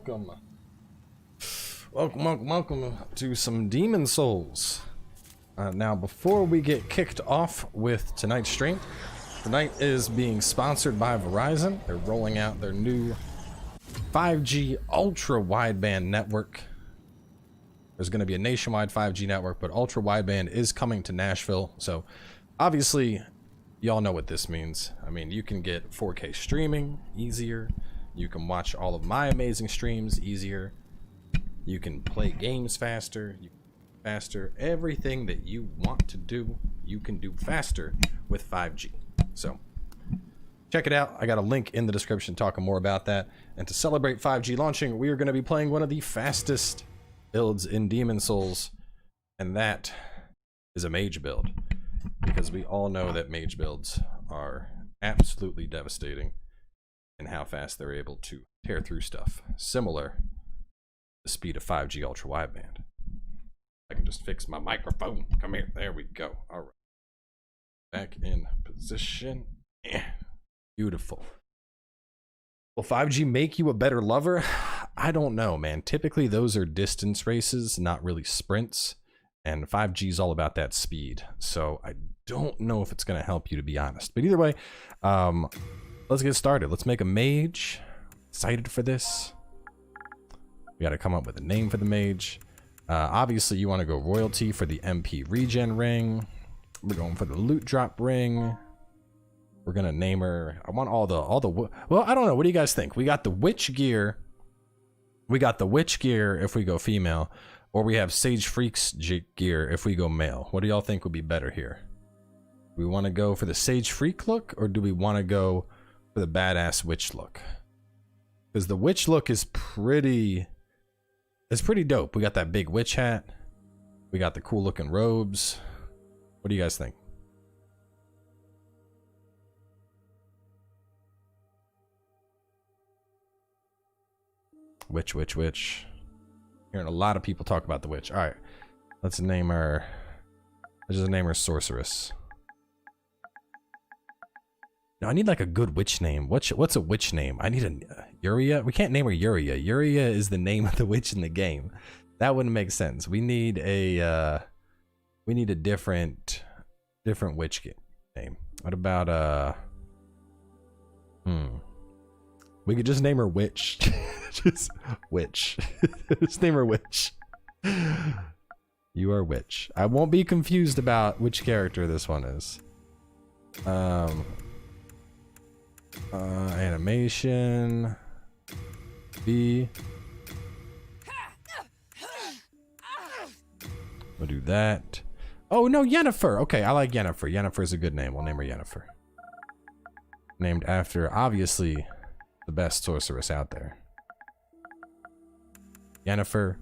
welcome. Welcome to some Demon Souls. Now, before we get kicked off with tonight's stream, tonight is being sponsored by Verizon. They're rolling out their new 5G ultra wideband network. There's going to be a nationwide 5G network, but ultra wideband is coming to Nashville. So obviously, y'all know what this means. I mean, you can get 4K streaming easier. You can watch all of my amazing streams easier. You can play games faster. Everything that you want to do, you can do faster with 5G. So check it out. I got a link in the description talking more about that. And to celebrate 5G launching, we are going to be playing one of the fastest builds in Demon Souls, and that is a mage build, because we all know that mage builds are absolutely devastating in how fast they're able to tear through stuff, similar to the speed of 5G ultra wideband. I can just fix my microphone. Come here. There we go. All right. Back in position. Beautiful. Will 5G make you a better lover? I don't know, man. Typically, those are distance races, not really sprints. And 5G is all about that speed. So I don't know if it's going to help you, to be honest. But either way, let's get started. Let's make a mage. Excited for this. We got to come up with a name for the mage. Obviously, you want to go royalty for the MP regen ring. We're going for the loot drop ring. We're gonna name her. I want all the well, I don't know. What do you guys think? We got the witch gear. We got the witch gear if we go female, or we have Sage Freak's gear if we go male. What do y'all think would be better here? Do we want to go for the Sage Freak look, or do we want to go for the badass witch look? Because the witch look is pretty. It's pretty dope. We got that big witch hat. We got the cool looking robes. What do you guys think? Witch. Hearing a lot of people talk about the witch. All right, let's name her. Let's just name her Sorceress. No, I need like a good witch name. What's a witch name? I need a Yuria. We can't name her Yuria. Yuria is the name of the witch in the game. That wouldn't make sense. We need a different witch name. What about we could just name her Witch. Just Witch. Just name her Witch. You are Witch. I won't be confused about which character this one is. Animation. B. We'll do that. Oh no, Yennefer. Okay, I like Yennefer. Yennefer is a good name. We'll name her Yennefer. Named after, obviously, the best sorceress out there. Yennefer.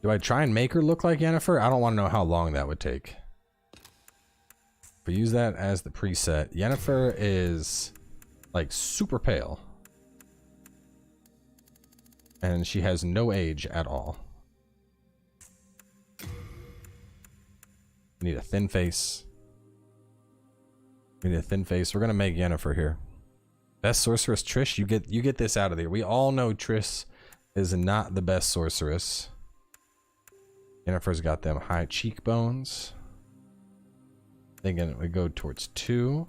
Do I try and make her look like Yennefer? I don't want to know how long that would take. If we use that as the preset, Yennefer is like super pale. And she has no age at all. We need a thin face. We need a thin face. We're gonna make Yennefer here. Best sorceress Trish. You get this out of there. We all know Trish is not the best sorceress. Yennefer's got them high cheekbones. Thinking we go towards 2.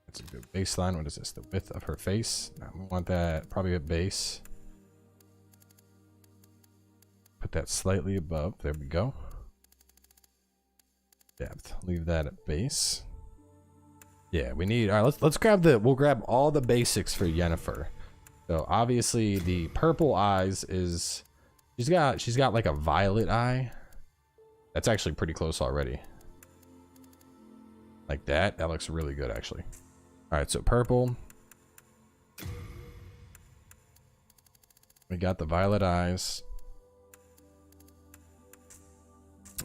That's a good baseline. What is this? The width of her face. No, we want that probably at base. Put that slightly above. There we go. Depth. Leave that at base. Yeah, we need. All right, let's grab the. We'll grab all the basics for Yennefer. So obviously the purple eyes is. She's got like a violet eye. That's actually pretty close already. Like that. That looks really good actually. All right, so purple. We got the violet eyes.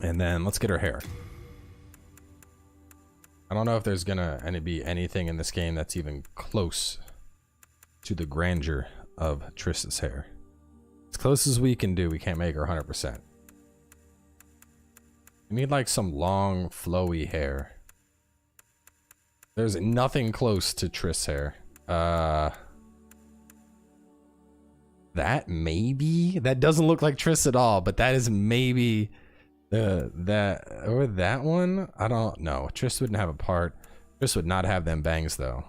And then let's get her hair. I don't know if there's gonna be anything in this game that's even close to the grandeur of Triss's hair. As close as we can do, we can't make her 100%. We need like some long, flowy hair. There's nothing close to Triss hair. That maybe? That doesn't look like Triss at all, but that is maybe that one? I don't know. Triss wouldn't have a part. Triss would not have them bangs though.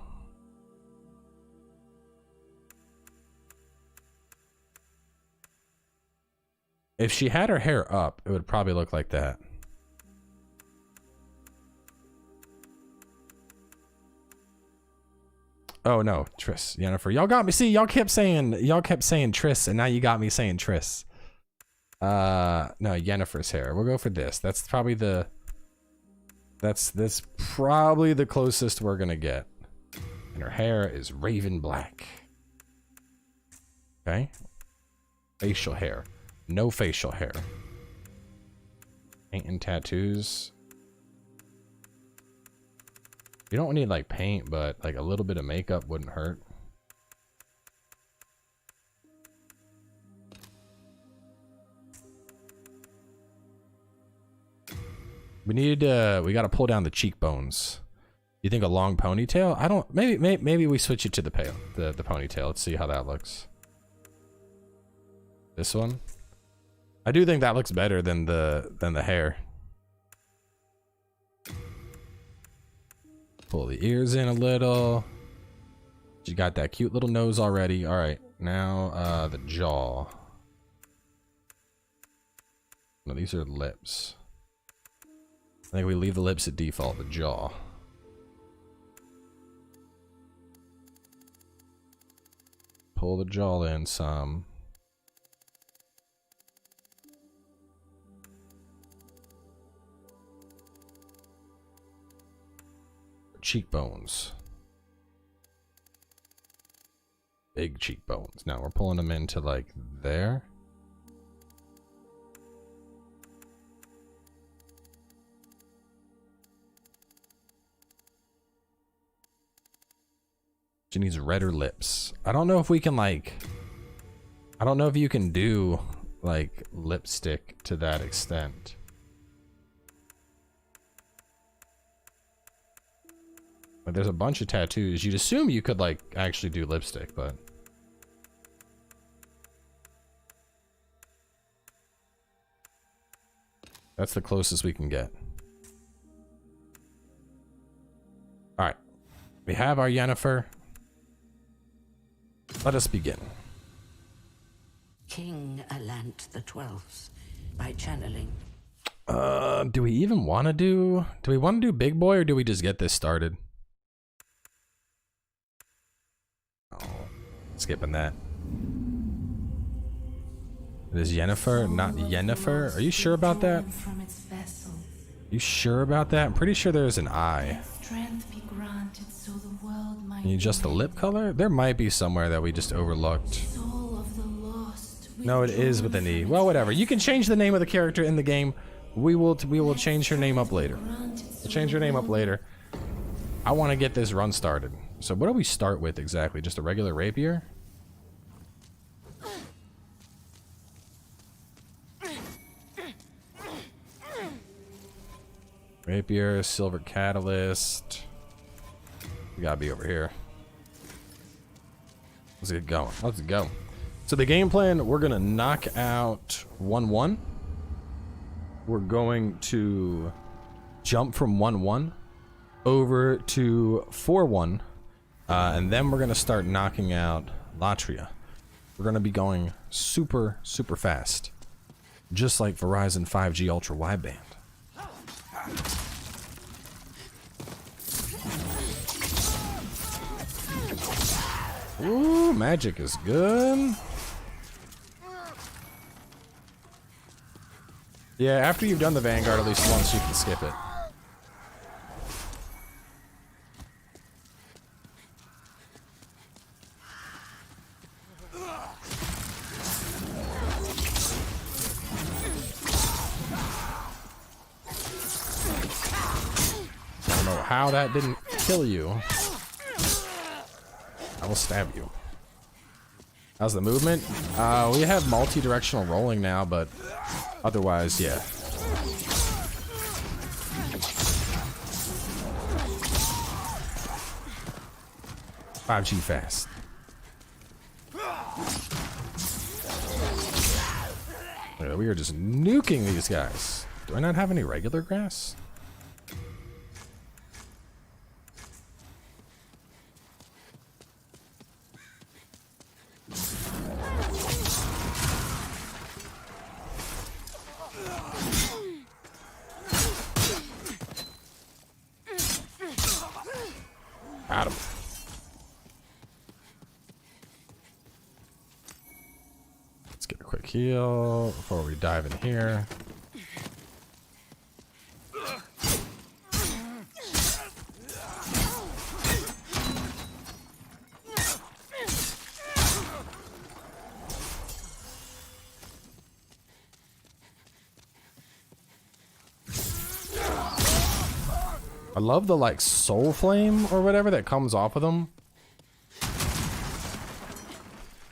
If she had her hair up, it would probably look like that. Oh no, Triss, Yennefer. Y'all got me. See, y'all kept saying Triss, and now you got me saying Triss. No, Yennefer's hair. We'll go for this. That's probably the probably the closest we're gonna get. And her hair is raven black. Okay. Facial hair. No facial hair. Paint and tattoos. You don't need like paint, but like a little bit of makeup wouldn't hurt. We gotta pull down the cheekbones. You think a long ponytail? I don't, maybe we switch it to the ponytail. Let's see how that looks. This one? I do think that looks better than the hair. Pull the ears in a little. She got that cute little nose already. All right, now the jaw. No, these are lips. I think we leave the lips at default, the jaw. Pull the jaw in some. Cheekbones. Big cheekbones. Now we're pulling them into like there. She needs redder lips. I don't know if we can like, I don't know if you can do like lipstick to that extent. But there's a bunch of tattoos. You'd assume you could like actually do lipstick, but that's the closest we can get. All right, we have our Yennefer. Let us begin. King Allant the 12th by channeling. Do we even want to do? Do we want to do big boy, or do we just get this started? Skipping that. It is Yennefer, not Yennefer. Are you sure about that? You sure about that? I'm pretty sure there's an eye. Can you adjust the lip color? There might be somewhere that we just overlooked. No, it is with an E. Well, whatever. You can change the name of the character in the game. We will change her name up later. We'll change her name up later. I want to get this run started. So what do we start with exactly? Just a regular rapier? Rapier, silver catalyst. We gotta be over here. Let's get going. Let's go. So the game plan, we're gonna knock out 1-1. We're going to jump from 1-1 over to 4-1. And then we're gonna start knocking out Latria. We're gonna be going super, super fast. Just like Verizon 5G Ultra Wideband. Ooh, magic is good. Yeah, after you've done the Vanguard at least once, you can skip it. I don't know how that didn't kill you. I will stab you. How's the movement? We have multi-directional rolling now, but otherwise, yeah. 5G fast. Yeah, we are just nuking these guys. Do I not have any regular grass? Got him. Let's get a quick heal before we dive in here. I love the like soul flame or whatever that comes off of them.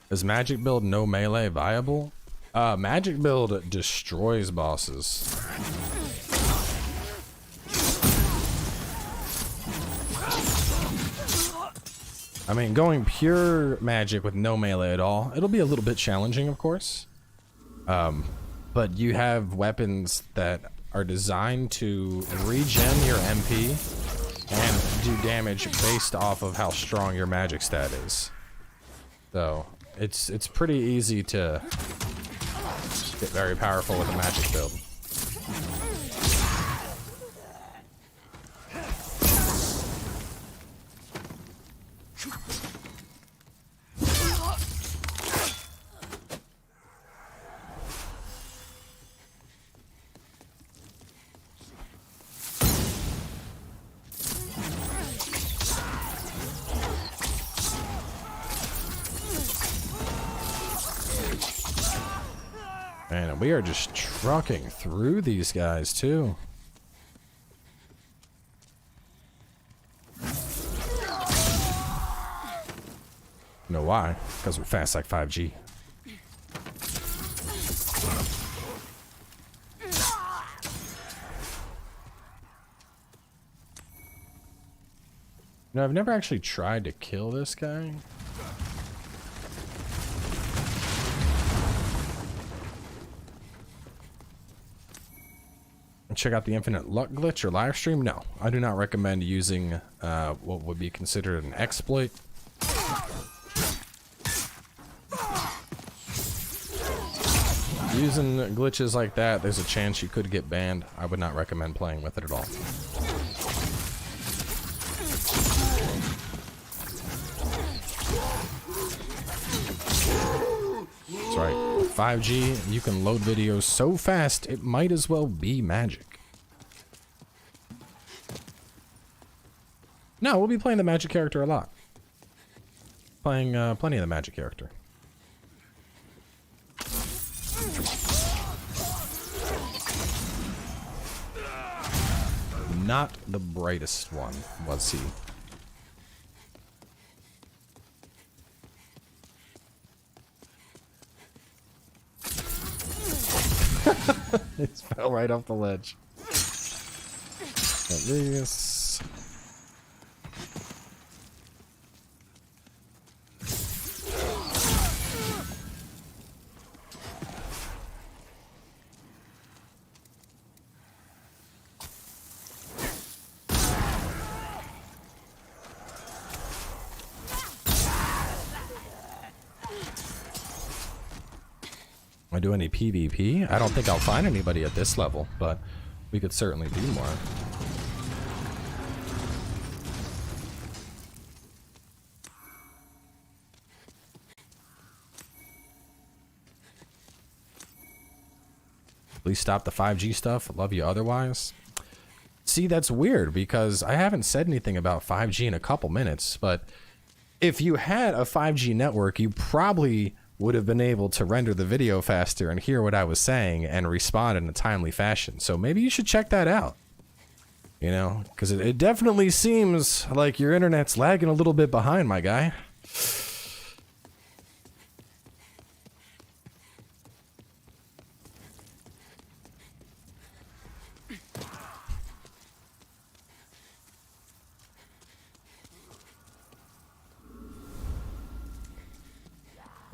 Is magic build no melee viable? Magic build destroys bosses. I mean, going pure magic with no melee at all, it'll be a little bit challenging, of course. But you have weapons that are designed to regen your MP and do damage based off of how strong your magic stat is. So it's pretty easy to get very powerful with a magic build. Man, we are just trucking through these guys too. You know why? Because we're fast like 5G. You know, I've never actually tried to kill this guy. Check out the infinite luck glitch or live stream. No, I do not recommend using what would be considered an exploit. Using glitches like that, there's a chance you could get banned. I would not recommend playing with it at all. That's right. 5G, you can load videos so fast, it might as well be magic. No, we'll be playing the magic character a lot. Playing plenty of the magic character. Not the brightest one, was he? It fell right off the ledge. At least. I do any PvP? I don't think I'll find anybody at this level, but we could certainly do more. Please stop the 5G stuff. Love you otherwise. See, that's weird because I haven't said anything about 5G in a couple minutes, but if you had a 5G network, you probably would have been able to render the video faster and hear what I was saying and respond in a timely fashion. So maybe you should check that out. You know, because it definitely seems like your internet's lagging a little bit behind, my guy.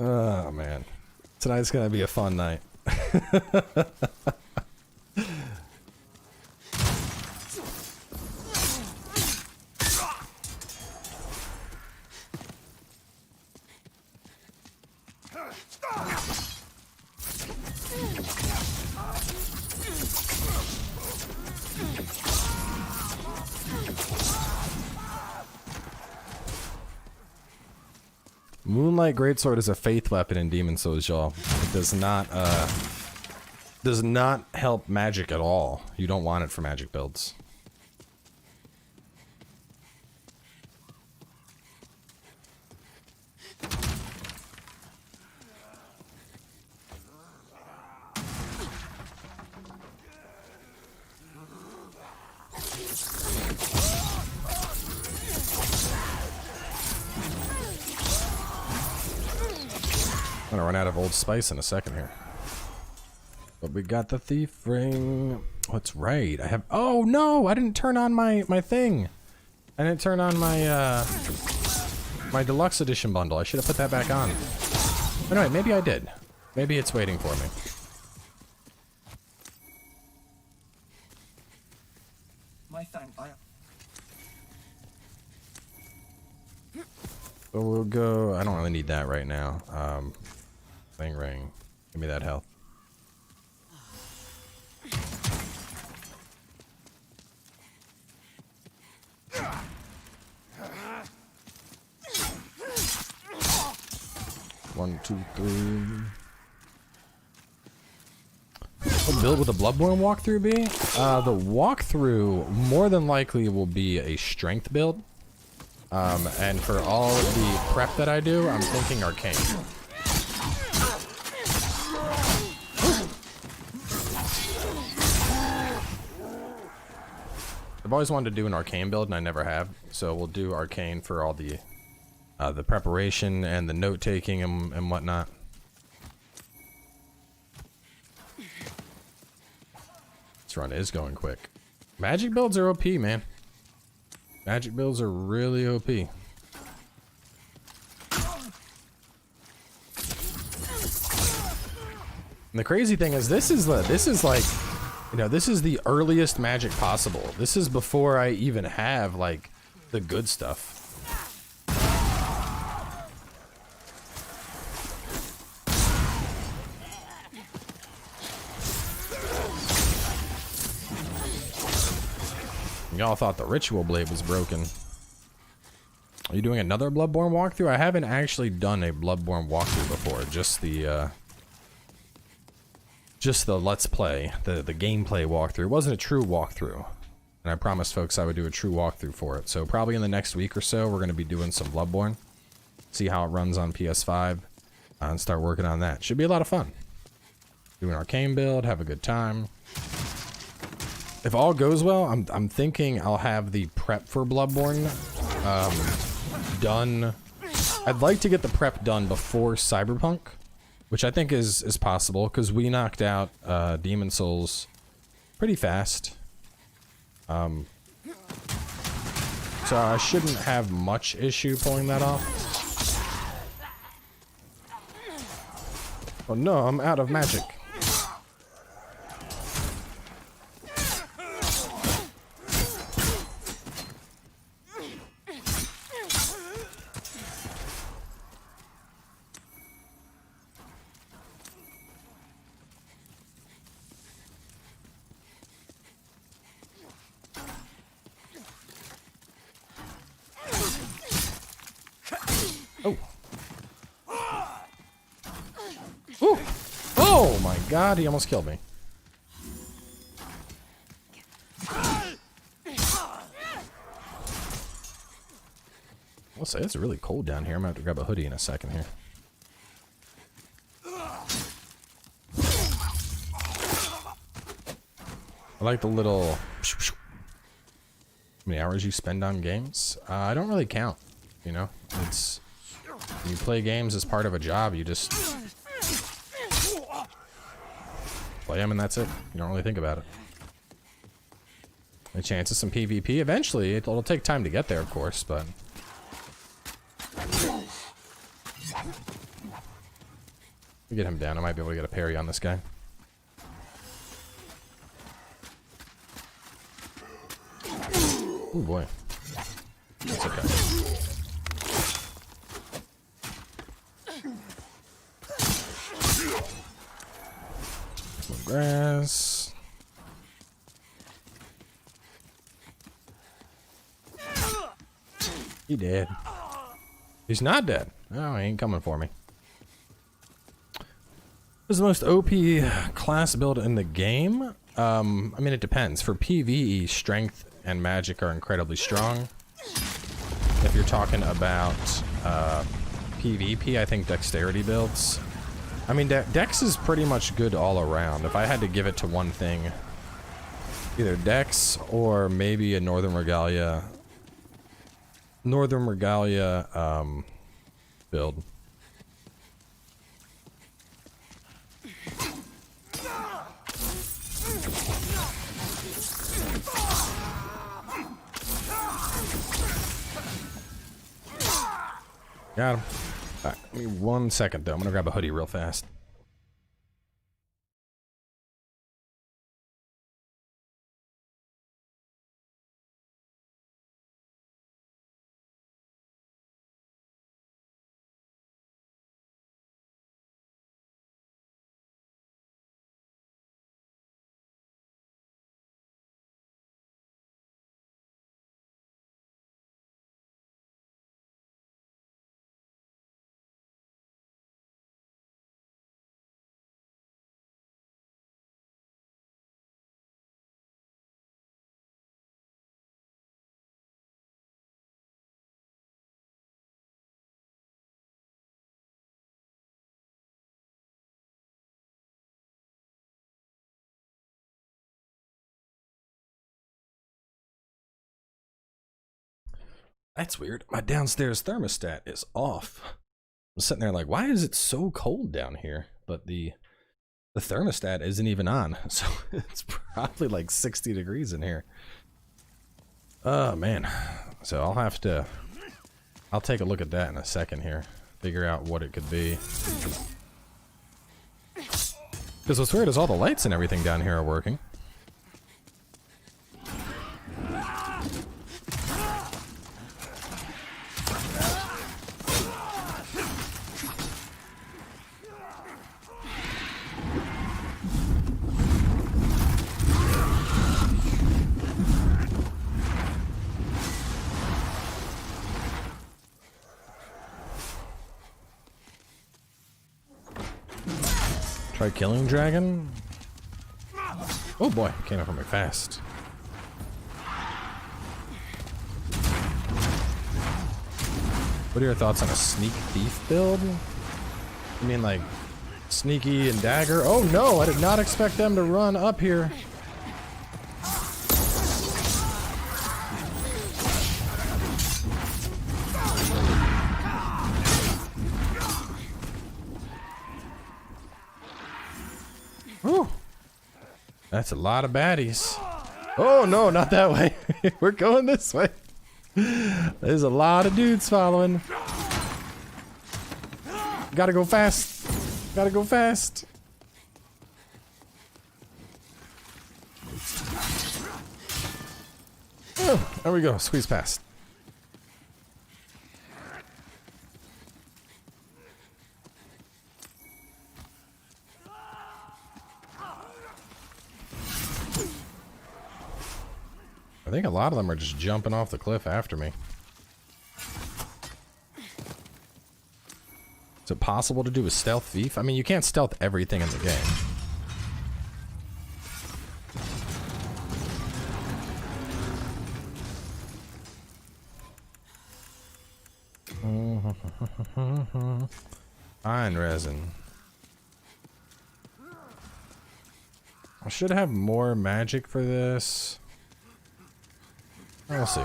Oh man, tonight's gonna be a fun night. Moonlight Greatsword is a faith weapon in Demon Souls, y'all. It does not help magic at all. You don't want it for magic builds. I'm gonna run out of Old Spice in a second here. But we got the thief ring. What's right? I have. Oh no! I didn't turn on my thing. I didn't turn on my my deluxe edition bundle. I should have put that back on. Anyway, maybe I did. Maybe it's waiting for me. My thanks. So we'll go. I don't really need that right now. Thing ring. Give me that health. One, two, three. What build with the Bloodborne walkthrough be? The walkthrough more than likely will be a strength build. And for all the prep that I do, I'm thinking arcane. I've always wanted to do an arcane build and I never have, so we'll do arcane for all the preparation and the note taking and whatnot. This run is going quick. Magic builds are OP, man. Magic builds are really OP. And the crazy thing is, this is like, you know, this is the earliest magic possible. This is before I even have like the good stuff. Y'all thought the ritual blade was broken. Are you doing another Bloodborne walkthrough? I haven't actually done a Bloodborne walkthrough before. Just the Let's Play, the gameplay walkthrough. It wasn't a true walkthrough. And I promised folks I would do a true walkthrough for it. So probably in the next week or so, we're going to be doing some Bloodborne. See how it runs on PS5. And start working on that. Should be a lot of fun. Do an arcane build, have a good time. If all goes well, I'm thinking I'll have the prep for Bloodborne done. I'd like to get the prep done before Cyberpunk, which I think is possible because we knocked out Demon Souls pretty fast. So I shouldn't have much issue pulling that off. Oh no, I'm out of magic. Oh my god, he almost killed me. I'll say it's really cold down here. I'm gonna have to grab a hoodie in a second here. I like the little... How many hours you spend on games? I don't really count, you know? It's... When you play games as part of a job, you just... play them and that's it. You don't really think about it. A chance of some PvP. Eventually, it'll take time to get there, of course, but... We get him down. I might be able to get a parry on this guy. Oh boy. That's okay. Some grass. He dead. He's not dead. Oh, he ain't coming for me. This is the most OP class build in the game. I mean, it depends. For PvE, strength and magic are incredibly strong. If you're talking about PvP, I think dexterity builds. I mean, dex is pretty much good all around. If I had to give it to one thing, either dex or maybe a Northern Regalia build. Got him. Alright, give me 1 second though. I'm gonna grab a hoodie real fast. That's weird. My downstairs thermostat is off. I'm sitting there like, why is it so cold down here? But the thermostat isn't even on, so it's probably like 60 degrees in here. Oh man. So I'll take a look at that in a second here. Figure out what it could be. Because what's weird is all the lights and everything down here are working. Try killing dragon. Oh boy, came up on me fast. What are your thoughts on a sneak thief build? You mean like sneaky and dagger? Oh no, I did not expect them to run up here. Whew. That's a lot of baddies. Oh no, not that way. We're going this way. There's a lot of dudes following. Gotta go fast. Gotta go fast. Oh, there we go. Squeeze past. I think a lot of them are just jumping off the cliff after me. Is it possible to do a stealth thief? I mean, you can't stealth everything in the game. Fine resin. I should have more magic for this. We'll see.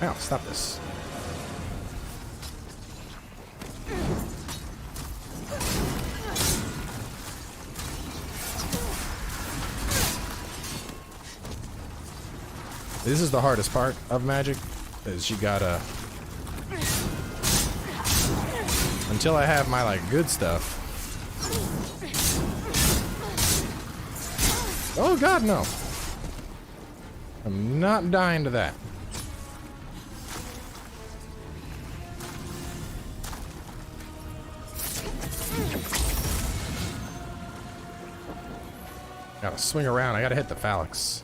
Ow, stop this. This is the hardest part of Magic, is you gotta... Until I have my, like, good stuff. Oh god, no. I'm not dying to that. Gotta swing around. I gotta hit the Phalanx.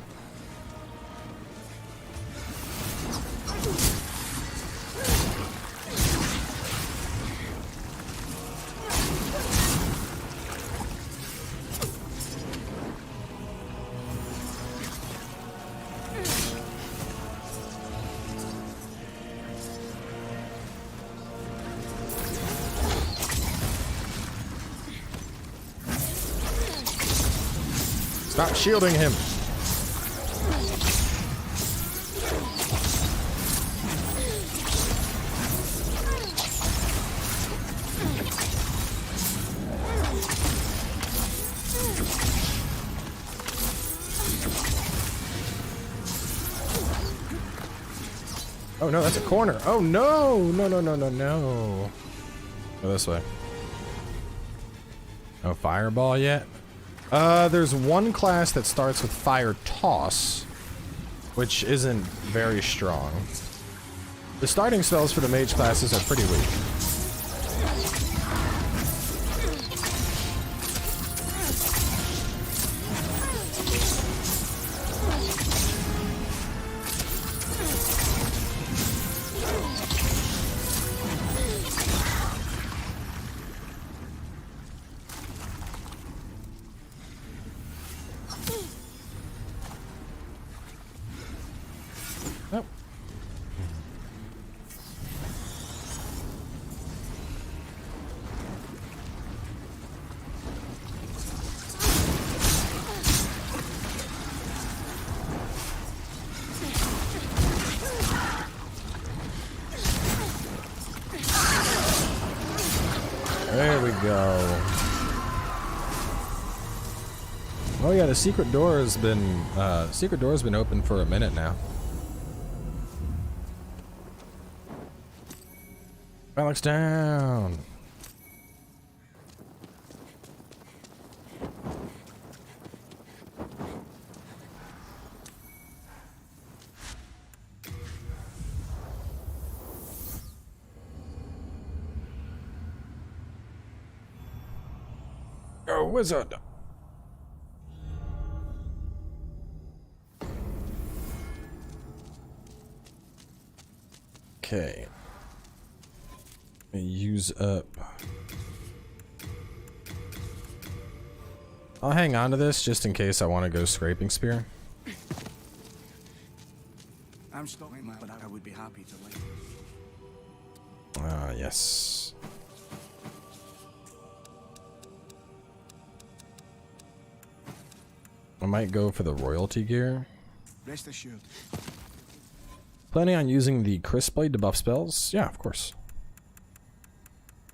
Stop shielding him. Oh no, that's a corner. Oh no! No, no, no, no, no. Go this way. No fireball yet? There's one class that starts with Fire Toss, which isn't very strong. The starting spells for the mage classes are pretty weak. There we go. Oh yeah, the secret door has been open for a minute now. Phalanx down. Go, wizard. Okay. Use up. I'll hang on to this just in case I want to go scraping spear. I'm stopping, but I would be happy to leave. Ah, yes. I might go for the royalty gear. Rest assured. Planning on using the crisp blade to buff spells? Yeah, of course.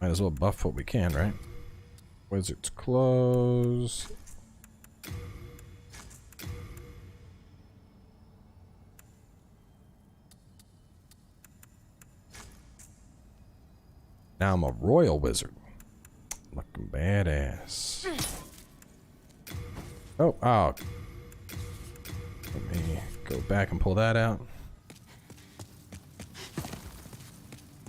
Might as well buff what we can, right? Wizard's close. Now I'm a royal wizard. Looking badass. Oh, oh. Let me go back and pull that out.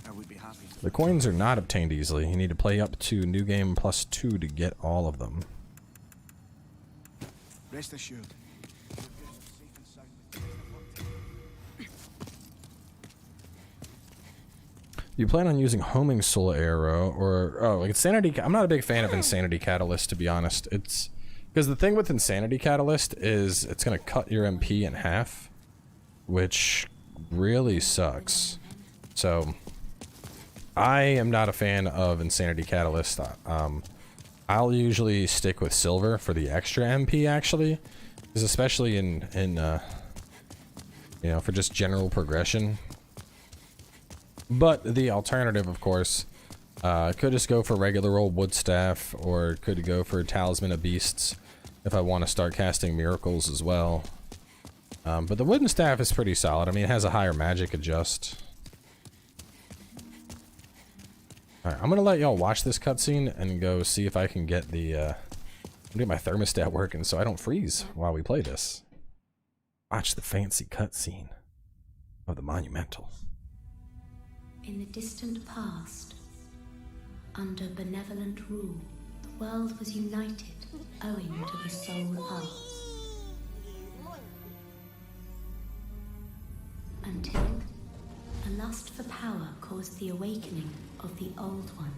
I would be happy to. The coins are not obtained easily. You need to play up to New Game +2 to get all of them. Rest assured. You plan on using homing soul arrow or like insanity? I'm not a big fan of insanity catalyst, to be honest. It's because the thing with insanity catalyst is it's gonna cut your MP in half, which really sucks. So I am not a fan of insanity catalyst. I'll usually stick with silver for the extra MP actually, because especially in you know, for just general progression. But the alternative, of course, could just go for regular old wood staff, or could go for Talisman of Beasts if I want to start casting miracles as well. But the wooden staff is pretty solid. I mean, it has a higher magic adjust. Alright, I'm gonna let y'all watch this cutscene and go see if I can get the, get my thermostat working so I don't freeze while we play this. Watch the fancy cutscene of the Monumental. In the distant past, under benevolent rule, the world was united owing to the soul arts. Until a lust for power caused the awakening of the Old One.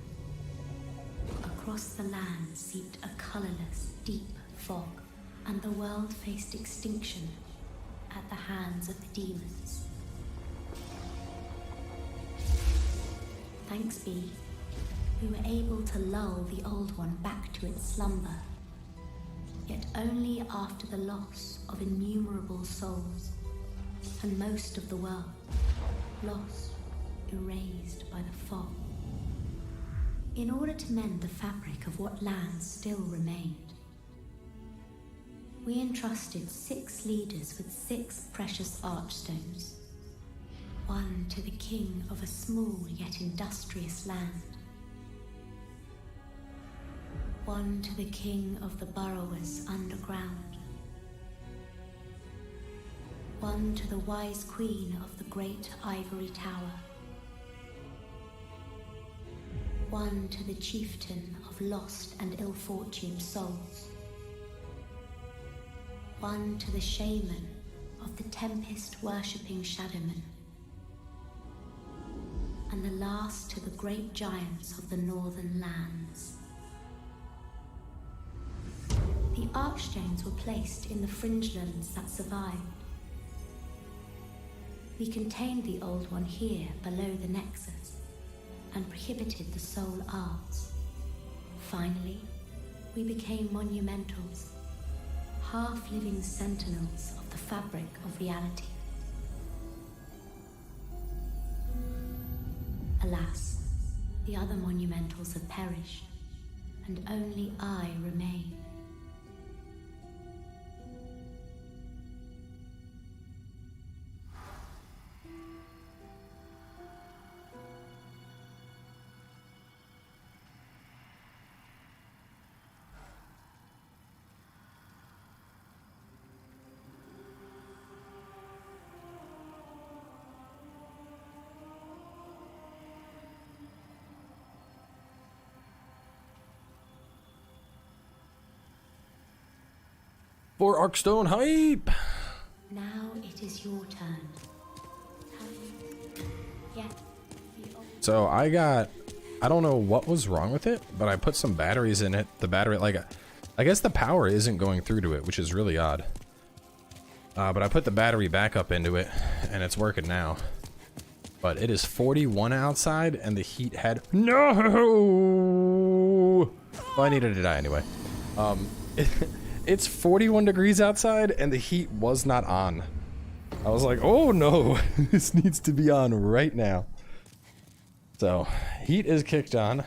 Across the land seeped a colorless, deep fog, and the world faced extinction at the hands of the demons. Thanks be, we were able to lull the Old One back to its slumber, yet only after the loss of innumerable souls, and most of the world lost, erased by the fog. In order to mend the fabric of what lands still remained, we entrusted 6 leaders with 6 precious archstones, one to the king of a small yet industrious land, one to the king of the burrowers underground, one to the wise queen of the great ivory tower, one to the chieftain of lost and ill-fortuned souls, one to the shaman of the tempest-worshipping shadowmen, and the last to the great giants of the northern lands. The archstones were placed in the fringelands that survived. We contained the Old One here below the Nexus and prohibited the soul arts. Finally, we became monumentals, half-living sentinels of the fabric of reality. Alas, the other monumentals have perished, and only I remain. For Arkstone hype! Now it is your turn. So I don't know what was wrong with it, but I put some batteries in it. The battery, like, I guess the power isn't going through to it, which is really odd. But I put the battery backup into it, and it's working now. But it is 41 outside, and the heat had... No! Well, I needed to die anyway. It's 41 degrees outside, and the heat was not on. I was like, oh no, this needs to be on right now. So, heat is kicked on,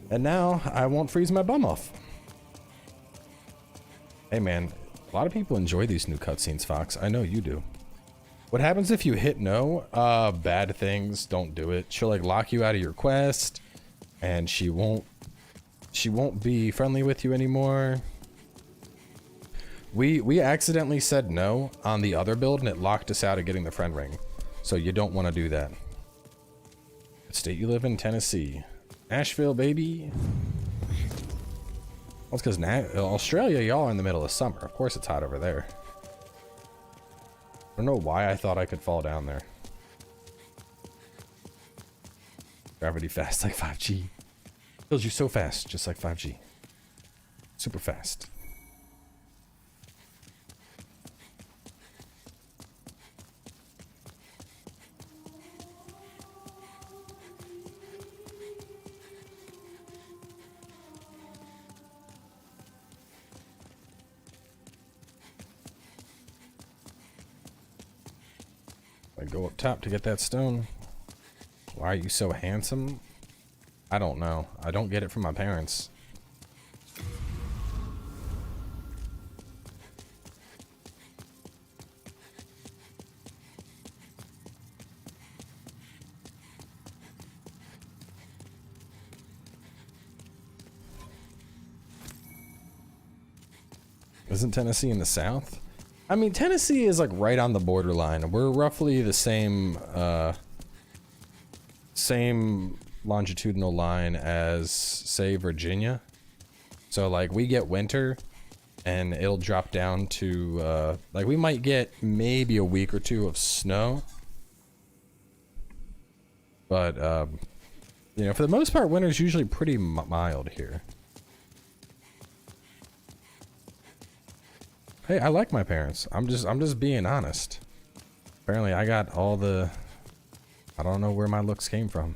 and now I won't freeze my bum off. Hey man, a lot of people enjoy these new cutscenes, Fox. I know you do. What happens if you hit no? Bad things, don't do it. She'll like lock you out of your quest, and she won't be friendly with you anymore. We accidentally said no on the other build, and it locked us out of getting the friend ring. So you don't want to do that. What state you live in? Tennessee. Nashville, baby. Well, it's because Australia, y'all are in the middle of summer. Of course it's hot over there. I don't know why I thought I could fall down there. Gravity fast like 5G. Kills you so fast, just like 5G. Super fast. I go up top to get that stone. Why are you so handsome? I don't know. I don't get it from my parents. Isn't Tennessee in the south? I mean, Tennessee is like right on the borderline. We're roughly the same same longitudinal line as, say, Virginia. So like we get winter and it'll drop down to like we might get maybe a week or two of snow. But you know, for the most part, winter's usually pretty mild here. Hey, I like my parents. I'm just being honest. Apparently, I got all the... I don't know where my looks came from.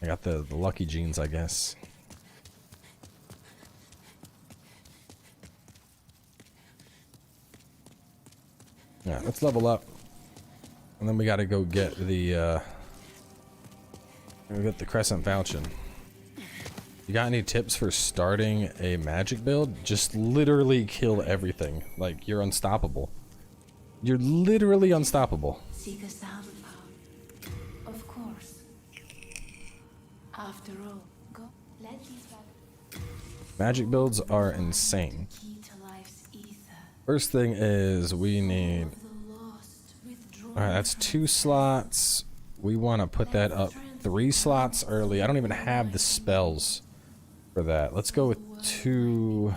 I got the lucky genes, I guess. Yeah, let's level up. And then we gotta go get the, Crescent Falchion. You got any tips for starting a magic build? Just literally kill everything. Like, you're unstoppable. You're literally unstoppable. Seek a sound power. Of course. After all, go. Let these Magic builds are insane. key to life's ether. First thing is we need... The lost, withdrawn Alright, that's 2 slots. We want to put that up 3 slots early. I don't even have the spells for that. Let's go with 2.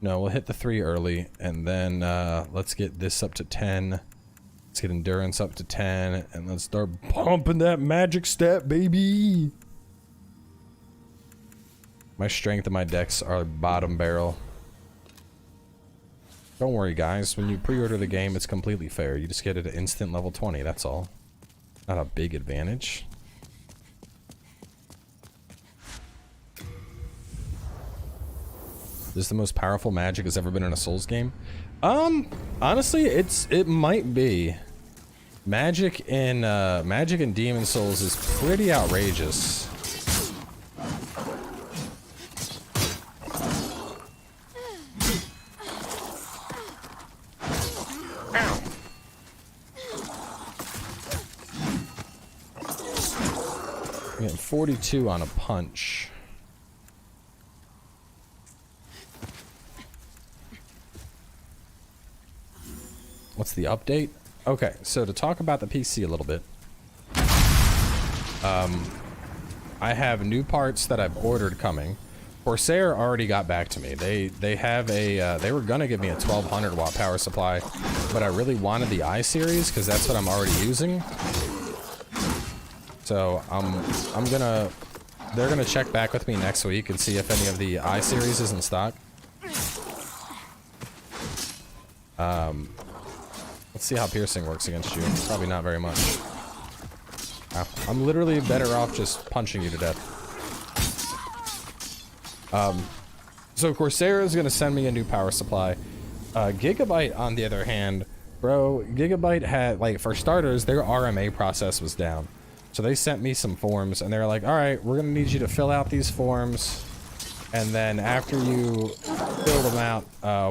No, we'll hit the 3 early, and then let's get this up to 10. Let's get endurance up to 10, and let's start pumping that magic stat, baby. My strength and my dex are bottom barrel. Don't worry, guys. When you pre-order the game, it's completely fair. You just get it at instant level 20. That's all. Not a big advantage. This is the most powerful magic has ever been in a Souls game. Honestly, it might be. Magic in Demon Souls is pretty outrageous. I'm getting 42 on a punch. What's the update? Okay, so to talk about the PC a little bit. I have new parts that I've ordered coming. Corsair already got back to me. They have a they were gonna give me a 1200 watt power supply, but I really wanted the I series because that's what I'm already using. So they're gonna check back with me next week and see if any of the I series is in stock. Let's see how piercing works against you. Probably not very much. I'm literally better off just punching you to death. So Corsair is gonna send me a new power supply. Gigabyte, on the other hand, bro, Gigabyte had, like, for starters, their RMA process was down. So they sent me some forms, and they're like, alright, we're gonna need you to fill out these forms, and then after you fill them out,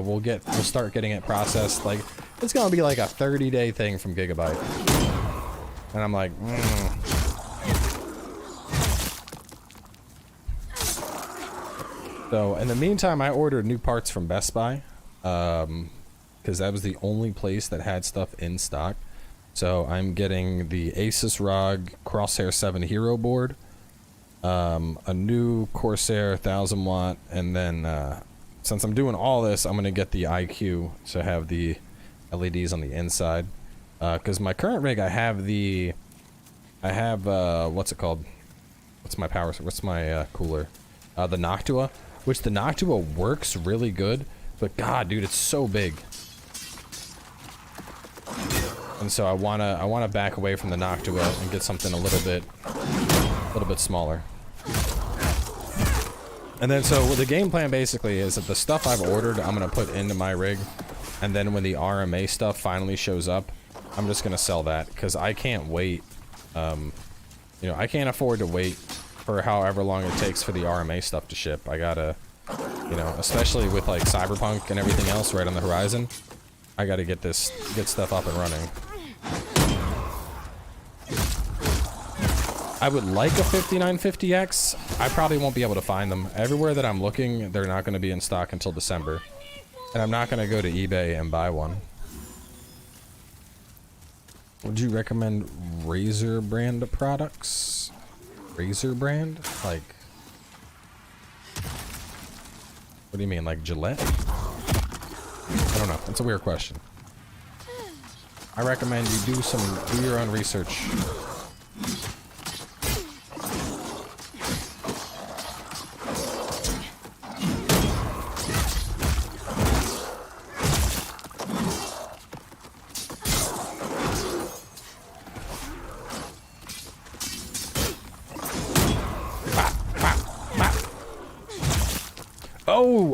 we'll start getting it processed. Like, it's gonna be like a 30-day thing from Gigabyte. And I'm like, So, in the meantime, I ordered new parts from Best Buy, because that was the only place that had stuff in stock. So, I'm getting the Asus ROG Crosshair 7 Hero board, a new Corsair 1000 watt, and then, since I'm doing all this, I'm gonna get the IQ to have the LEDs on the inside. Because my current rig, I have, what's it called? What's my cooler? The Noctua. Which the Noctua works really good, but god, dude, it's so big. And so I wanna back away from the Noctua and get something a little bit smaller. And then so the game plan basically is that the stuff I've ordered, I'm gonna put into my rig, and then when the RMA stuff finally shows up, I'm just gonna sell that because I can't wait. You know, I can't afford to wait for however long it takes for the RMA stuff to ship. I gotta, you know, especially with like Cyberpunk and everything else right on the horizon, I gotta get stuff up and running. I would like a 5950X. I probably won't be able to find them. Everywhere that I'm looking, they're not gonna be in stock until December. And I'm not gonna go to eBay and buy one. Would you recommend Razer brand products? Razer brand? Like, what do you mean, like Gillette? I don't know. It's a weird question. I recommend you do your own research.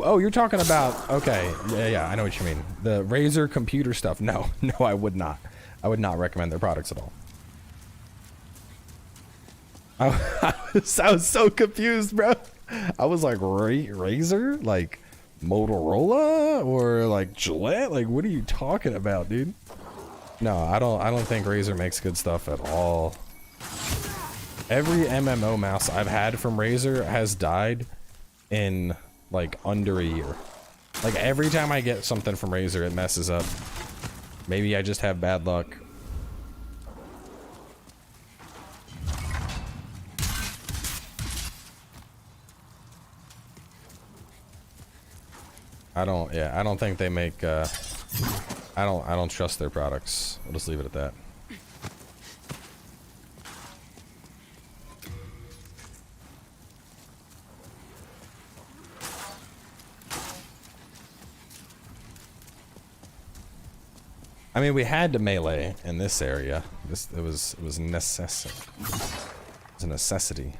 Oh, you're talking about, okay, yeah, I know what you mean. The Razer computer stuff. No, I would not. I would not recommend their products at all. I was so confused, bro. I was like, Razer? Like Motorola? Or like Gillette? Like, what are you talking about, dude? No, I don't think Razer makes good stuff at all. Every MMO mouse I've had from Razer has died in like under a year. Like every time I get something from Razer, it messes up. Maybe I just have bad luck. I don't think they make I don't trust their products. We'll just leave it at that. I mean, we had to melee in this area. It was necessary. It was a necessity.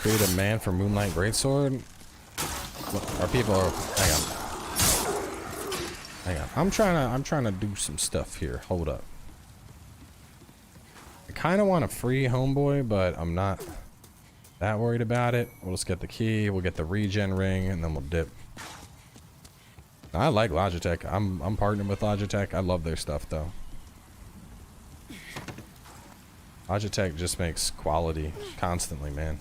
Create a man for Moonlight Greatsword. Look, our people are. Hang on. I'm trying to do some stuff here. Hold up. I kind of want a free homeboy, but I'm not that worried about it. We'll just get the key, we'll get the regen ring, and then we'll dip. I like Logitech. I'm partnered with Logitech. I love their stuff though. Logitech just makes quality constantly, man.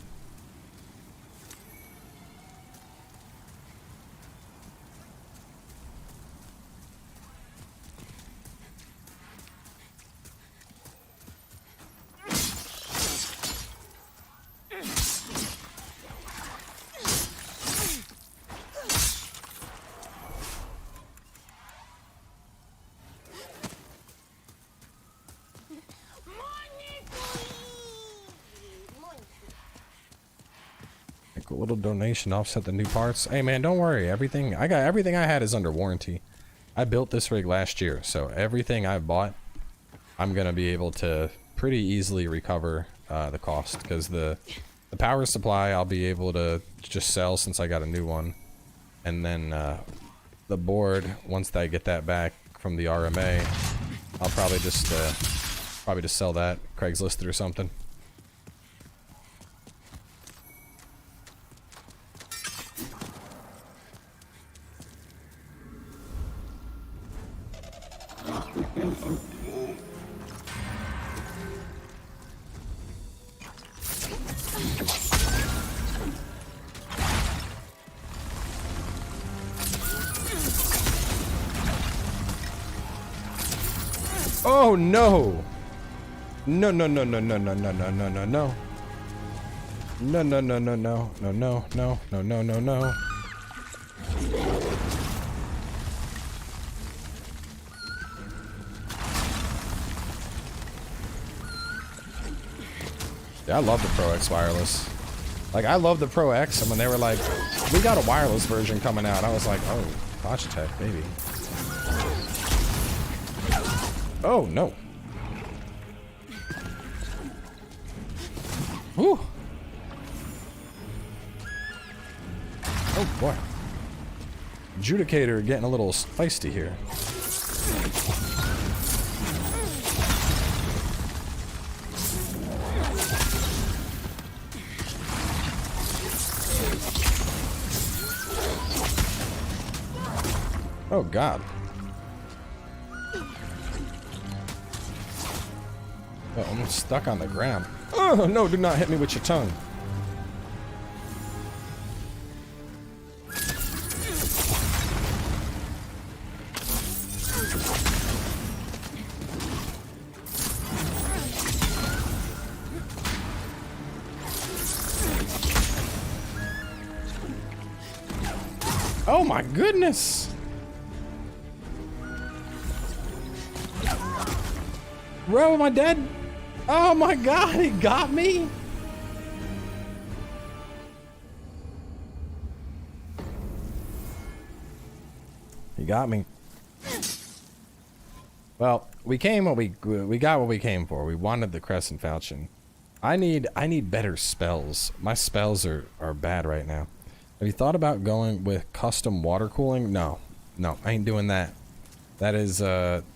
A little donation offset the new parts. Hey man, don't worry. Everything I had is under warranty. I built this rig last year, so everything I've bought, I'm gonna be able to pretty easily recover the cost, because the power supply I'll be able to just sell since I got a new one, and then the board, once I get that back from the RMA, I'll probably just sell that, Craigslist it or something. Oh no! No no no no no no no no no no no. No no no no no no no no no no no no. Yeah, I love the Pro X wireless. Like, I love the Pro X, and when they were like, we got a wireless version coming out, I was like, oh, Logitech, baby. Oh, no. Whew. Oh, boy. Adjudicator getting a little feisty here. Oh, God. Oh, I'm stuck on the ground. Oh, no, do not hit me with your tongue. Oh my goodness! Bro, am I dead? Oh my god, he got me! He got me. Well, we got what we came for. We wanted the Crescent Falchion. I need better spells. My spells are bad right now. Have you thought about going with custom water cooling? No, I ain't doing that. That is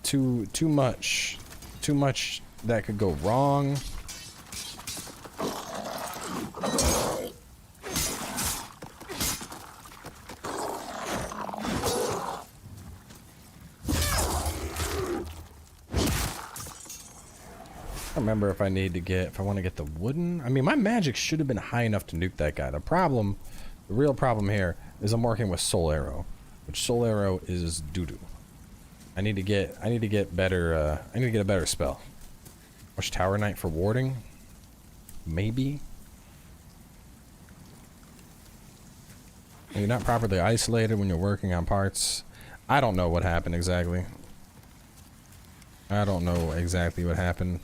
too much that could go wrong. I don't remember if I want to get the wooden. I mean, my magic should have been high enough to nuke that guy. The real problem here is I'm working with Soul Arrow, which Soul Arrow is doo-doo. I need to get better. I need to get a better spell. Watch Tower Knight for warding. Maybe. You're not properly isolated when you're working on parts. I don't know what happened exactly. I don't know exactly what happened.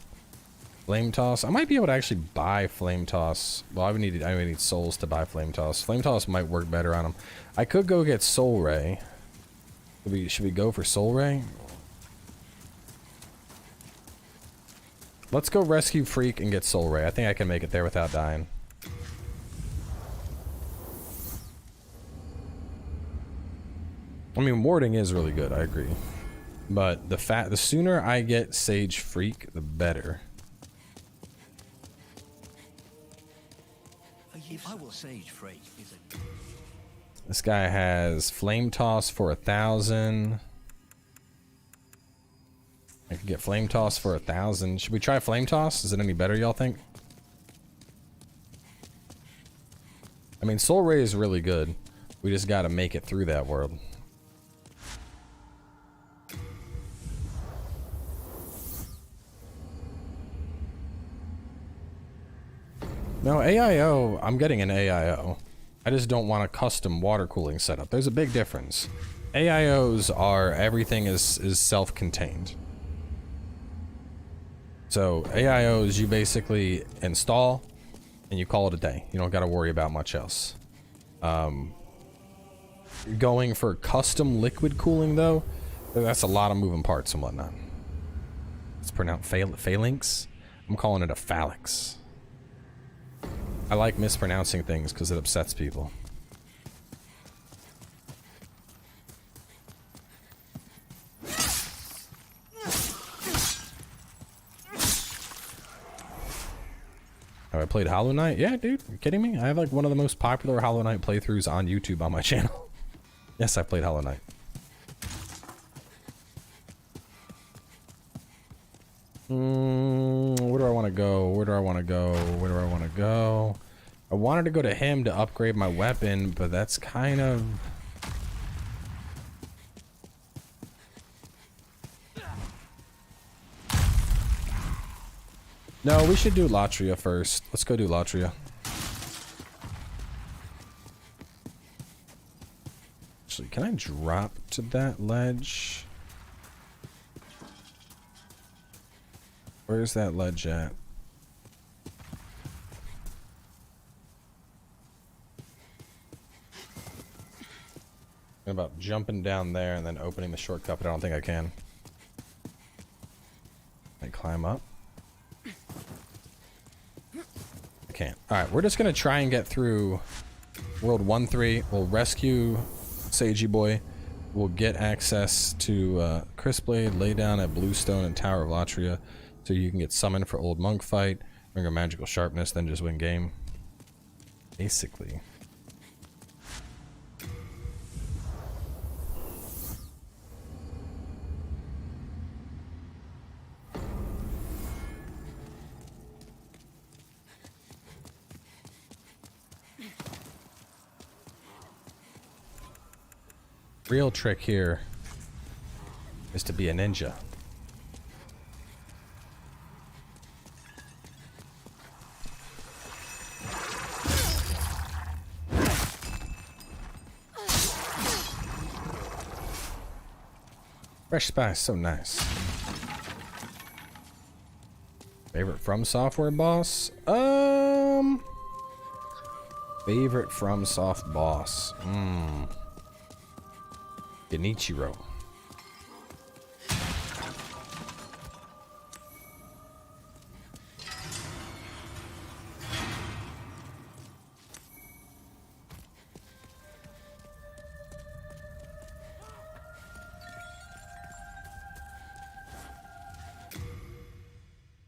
Flame Toss. I might be able to actually buy Flame Toss. Well, I would need souls to buy Flame Toss. Flame Toss might work better on him. I could go get Soul Ray. Should we go for Soul Ray? Let's go rescue Freak and get Soul Ray. I think I can make it there without dying. I mean, warding is really good, I agree. But the sooner I get Sage Freak, the better. I will Sage Freak. This guy has Flame Toss for 1,000. I could get Flame Toss for 1,000. Should we try Flame Toss? Is it any better, y'all think? I mean, Soul Ray is really good. We just gotta make it through that world. No, AIO, I'm getting an AIO. I just don't want a custom water cooling setup. There's a big difference. AIOs are, everything is self-contained. So AIOs you basically install and you call it a day. You don't got to worry about much else. Going for custom liquid cooling though, that's a lot of moving parts and whatnot. It's pronounced Phalanx. I'm calling it a Phalanx. I like mispronouncing things because it upsets people. Have I played Hollow Knight? Yeah, dude. Are you kidding me? I have like one of the most popular Hollow Knight playthroughs on YouTube on my channel. Yes, I played Hollow Knight. Where do I want to go? Where do I want to go? Where do I want to go? I wanted to go to him to upgrade my weapon, but that's kind of... No, we should do Latria first. Let's go do Latria. Actually, can I drop to that ledge? Where's that ledge at? I'm about jumping down there and then opening the shortcut, but I don't think I can. I climb up. I can't. Alright, we're just gonna try and get through World 1-3. We'll rescue Sagey Boy. We'll get access to Crispblade, lay down at Bluestone and Tower of Latria. So you can get summoned for Old Monk fight, bring a magical sharpness, then just win game. Basically. Real trick here is to be a ninja. Fresh spice, so nice. Favorite From Software boss? Favorite From Soft boss. Genichiro.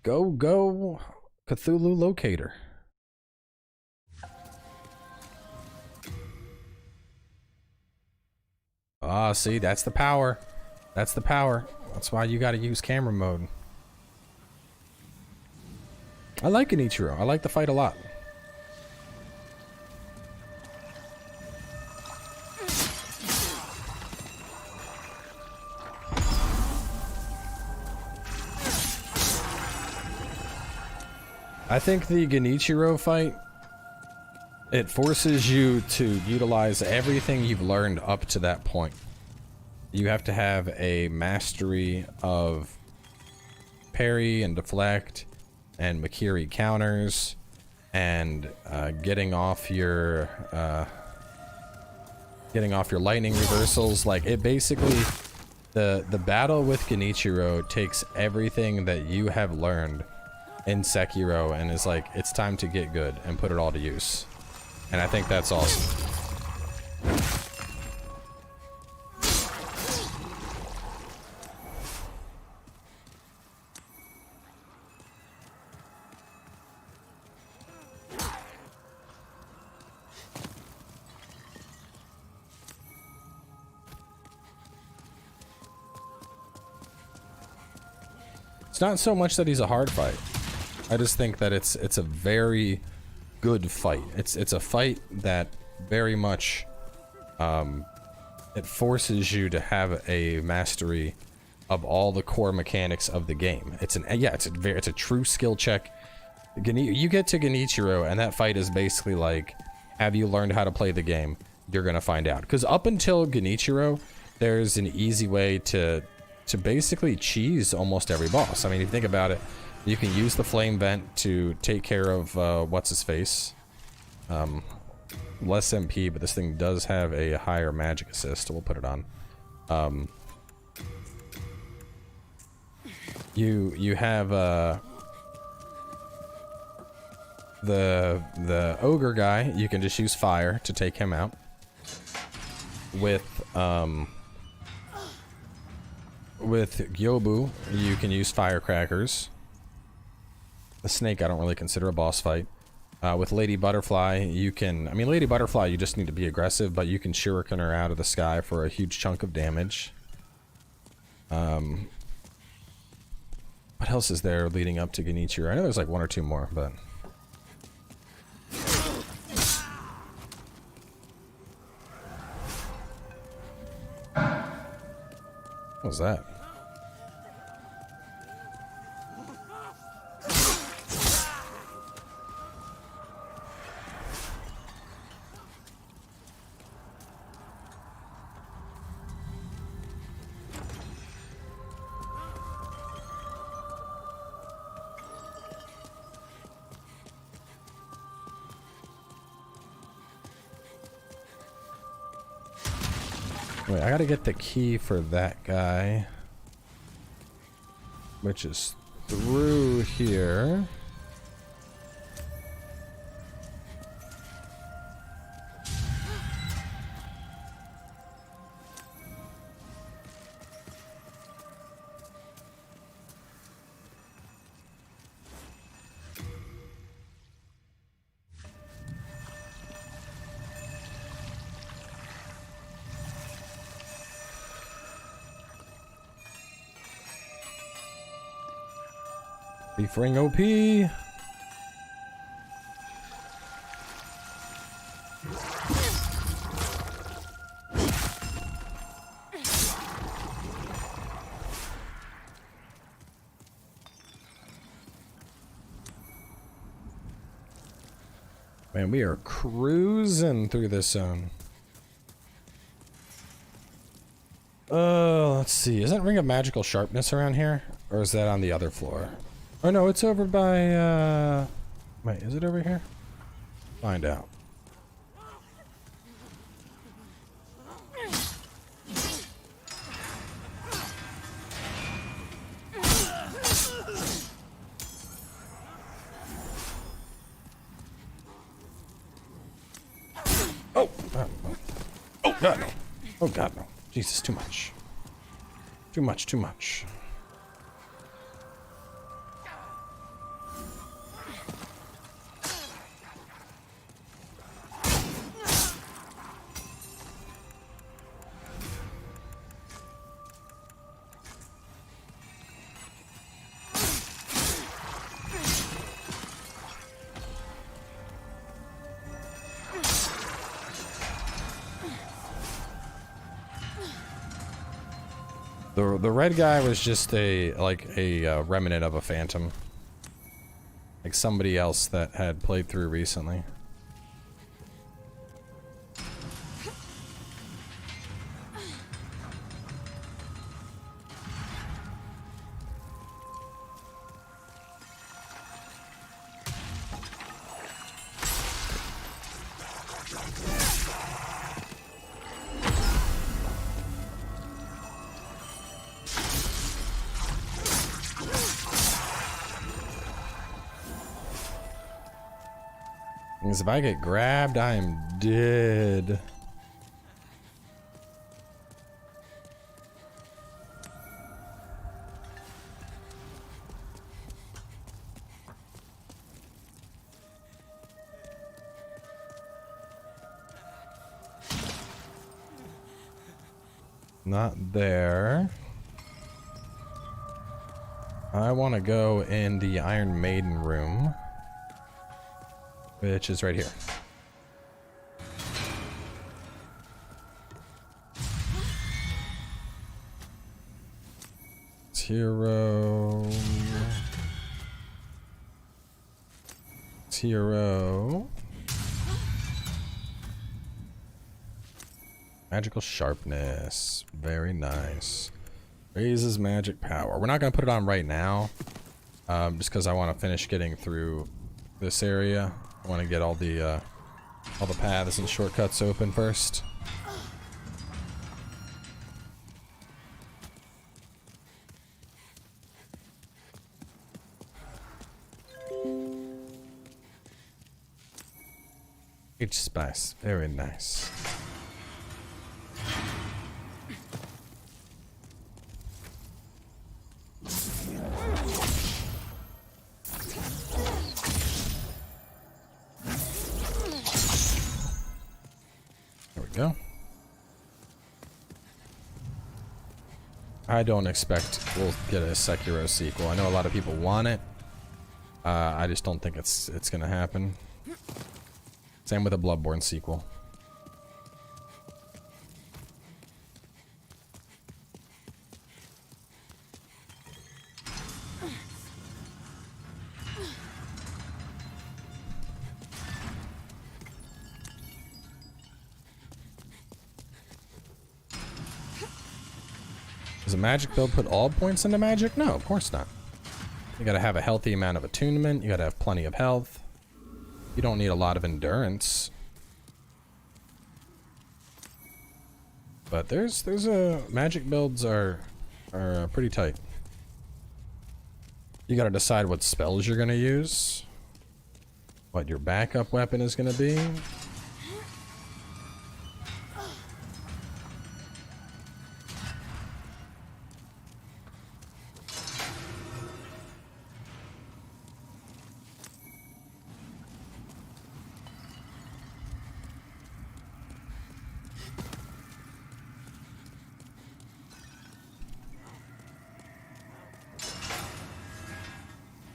Go Cthulhu Locator. Ah, see, that's the power. That's the power. That's why you gotta use camera mode. I like Genichiro. I like the fight a lot. I think the Genichiro fight, it forces you to utilize everything you've learned up to that point. You have to have a mastery of parry and deflect and Makiri counters and getting off your lightning reversals. Like, it basically, the battle with Genichiro takes everything that you have learned in Sekiro and is like, it's time to get good and put it all to use. And I think that's awesome. It's not so much that he's a hard fight. I just think that it's a very good fight. It's a fight that very much it forces you to have a mastery of all the core mechanics of the game. It's a true skill check. You get to Genichiro and that fight is basically like, have you learned how to play the game? You're gonna find out. Because up until Genichiro, there's an easy way to basically cheese almost every boss. I mean, if you think about it, you can use the flame vent to take care of what's his face. Less MP, but this thing does have a higher magic assist, so we'll put it on. You have the ogre guy. You can just use fire to take him out. With Gyobu, you can use firecrackers. The snake I don't really consider a boss fight. With Lady Butterfly, you can... I mean, Lady Butterfly, you just need to be aggressive, but you can shuriken her out of the sky for a huge chunk of damage. What else is there leading up to Genichiro? I know there's like one or two more, but... What was that? Wait, I gotta get the key for that guy, which is through here. Beefring OP. Man, we are cruising through this zone. Let's see. Isn't Ring of Magical Sharpness around here? Or is that on the other floor? Oh no, it's over by, wait, is it over here? Find out. Oh! Oh god, no. Oh god, no. Jesus, too much. Too much, too much. The red guy was just a remnant of a phantom, like somebody else that had played through recently. Because if I get grabbed, I am dead. Not there. I want to go in the Iron Maiden room, which is right here. It's hero. It's hero. Magical sharpness. Very nice. Raises magic power. We're not going to put it on right now, just because I want to finish getting through this area. I want to get all the paths and shortcuts open first. H spice, very nice. Go. I don't expect we'll get a Sekiro sequel. I know a lot of people want it. I just don't think it's gonna happen. Same with a Bloodborne sequel. Does a magic build put all points into magic? No, of course not. You gotta have a healthy amount of attunement. You gotta have plenty of health. You don't need a lot of endurance. But there's magic builds are pretty tight. You gotta decide what spells you're gonna use, what your backup weapon is gonna be.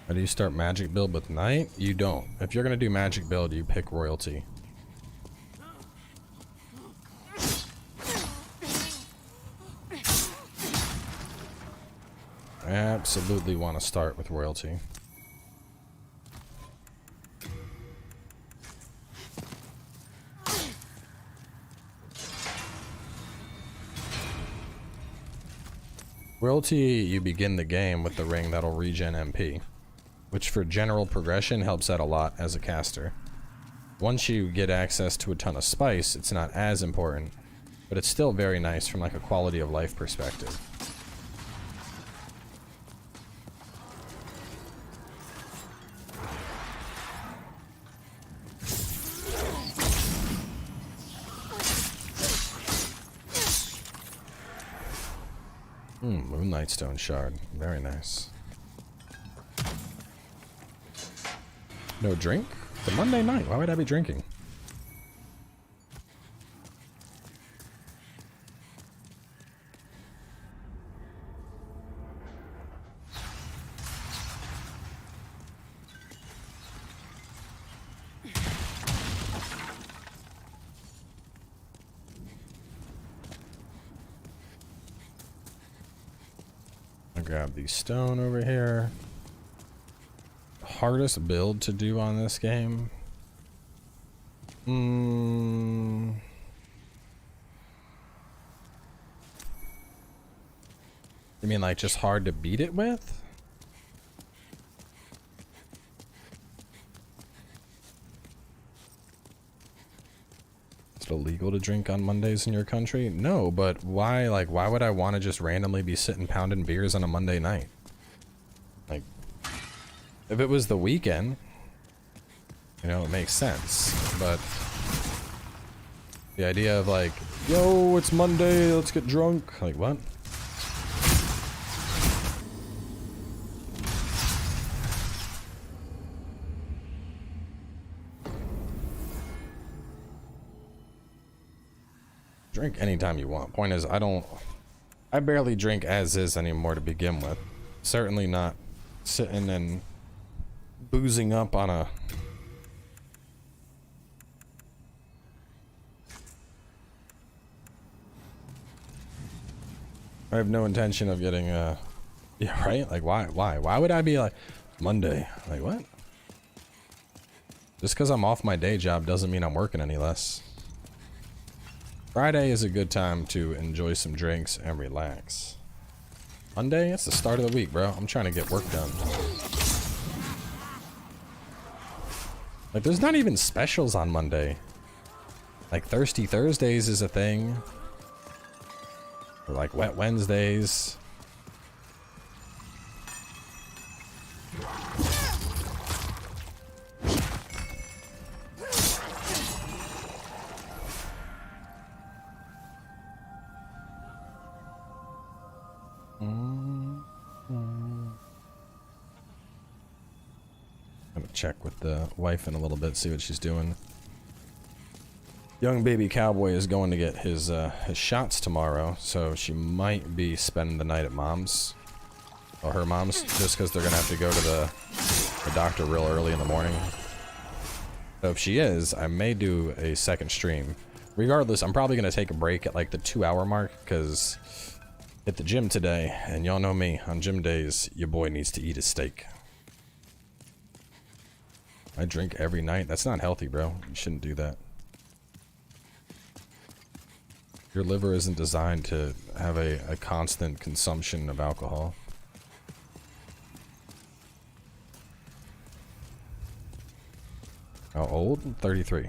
How do you start magic build with knight? You don't. If you're gonna do magic build, you pick royalty. Absolutely want to start with royalty. Royalty, you begin the game with the ring that'll regen MP, which for general progression helps out a lot as a caster. Once you get access to a ton of spice, it's not as important, but it's still very nice from like a quality of life perspective. Moonlight Stone Shard. Very nice. No drink? It's a Monday night. Why would I be drinking? Grab the stone over here. Hardest build to do on this game? You mean like just hard to beat it with? Is it illegal to drink on Mondays in your country? No, but why, like, why would I want to just randomly be sitting pounding beers on a Monday night? Like, if it was the weekend, you know, it makes sense, but the idea of like, yo, it's Monday, let's get drunk, like, what? Drink anytime you want. Point is, I barely drink as is anymore to begin with. Certainly not sitting and boozing up on a... I have no intention of getting yeah, right? Like, why would I be like, Monday? Like, what? Just because I'm off my day job doesn't mean I'm working any less. Friday is a good time to enjoy some drinks and relax. Monday, it's the start of the week, bro. I'm trying to get work done. Like, there's not even specials on Monday. Like, Thirsty Thursdays is a thing. Or like Wet Wednesdays. Gonna check with the wife in a little bit, see what she's doing. Young baby cowboy is going to get his shots tomorrow, so she might be spending the night at mom's, or her mom's, just because they're gonna have to go to the doctor real early in the morning. So if she is, I may do a second stream. Regardless, I'm probably gonna take a break at like the 2-hour mark, because at the gym today, and y'all know me, on gym days, your boy needs to eat a steak. I drink every night. That's not healthy, bro. You shouldn't do that. Your liver isn't designed to have a constant consumption of alcohol. How old? 33.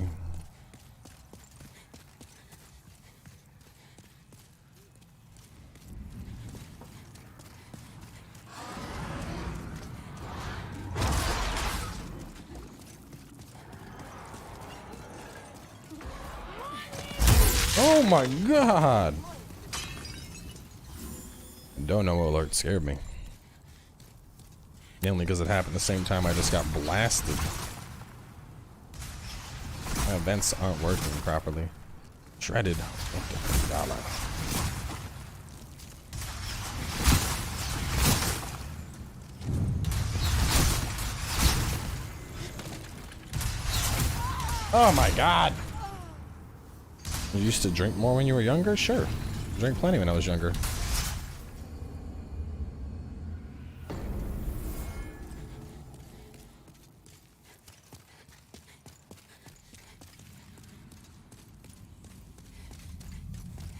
Oh my god! Don't know what alert scared me. Mainly because it happened the same time I just got blasted. My events aren't working properly. Shredded. $50. Oh my god! You used to drink more when you were younger? Sure. I drank plenty when I was younger.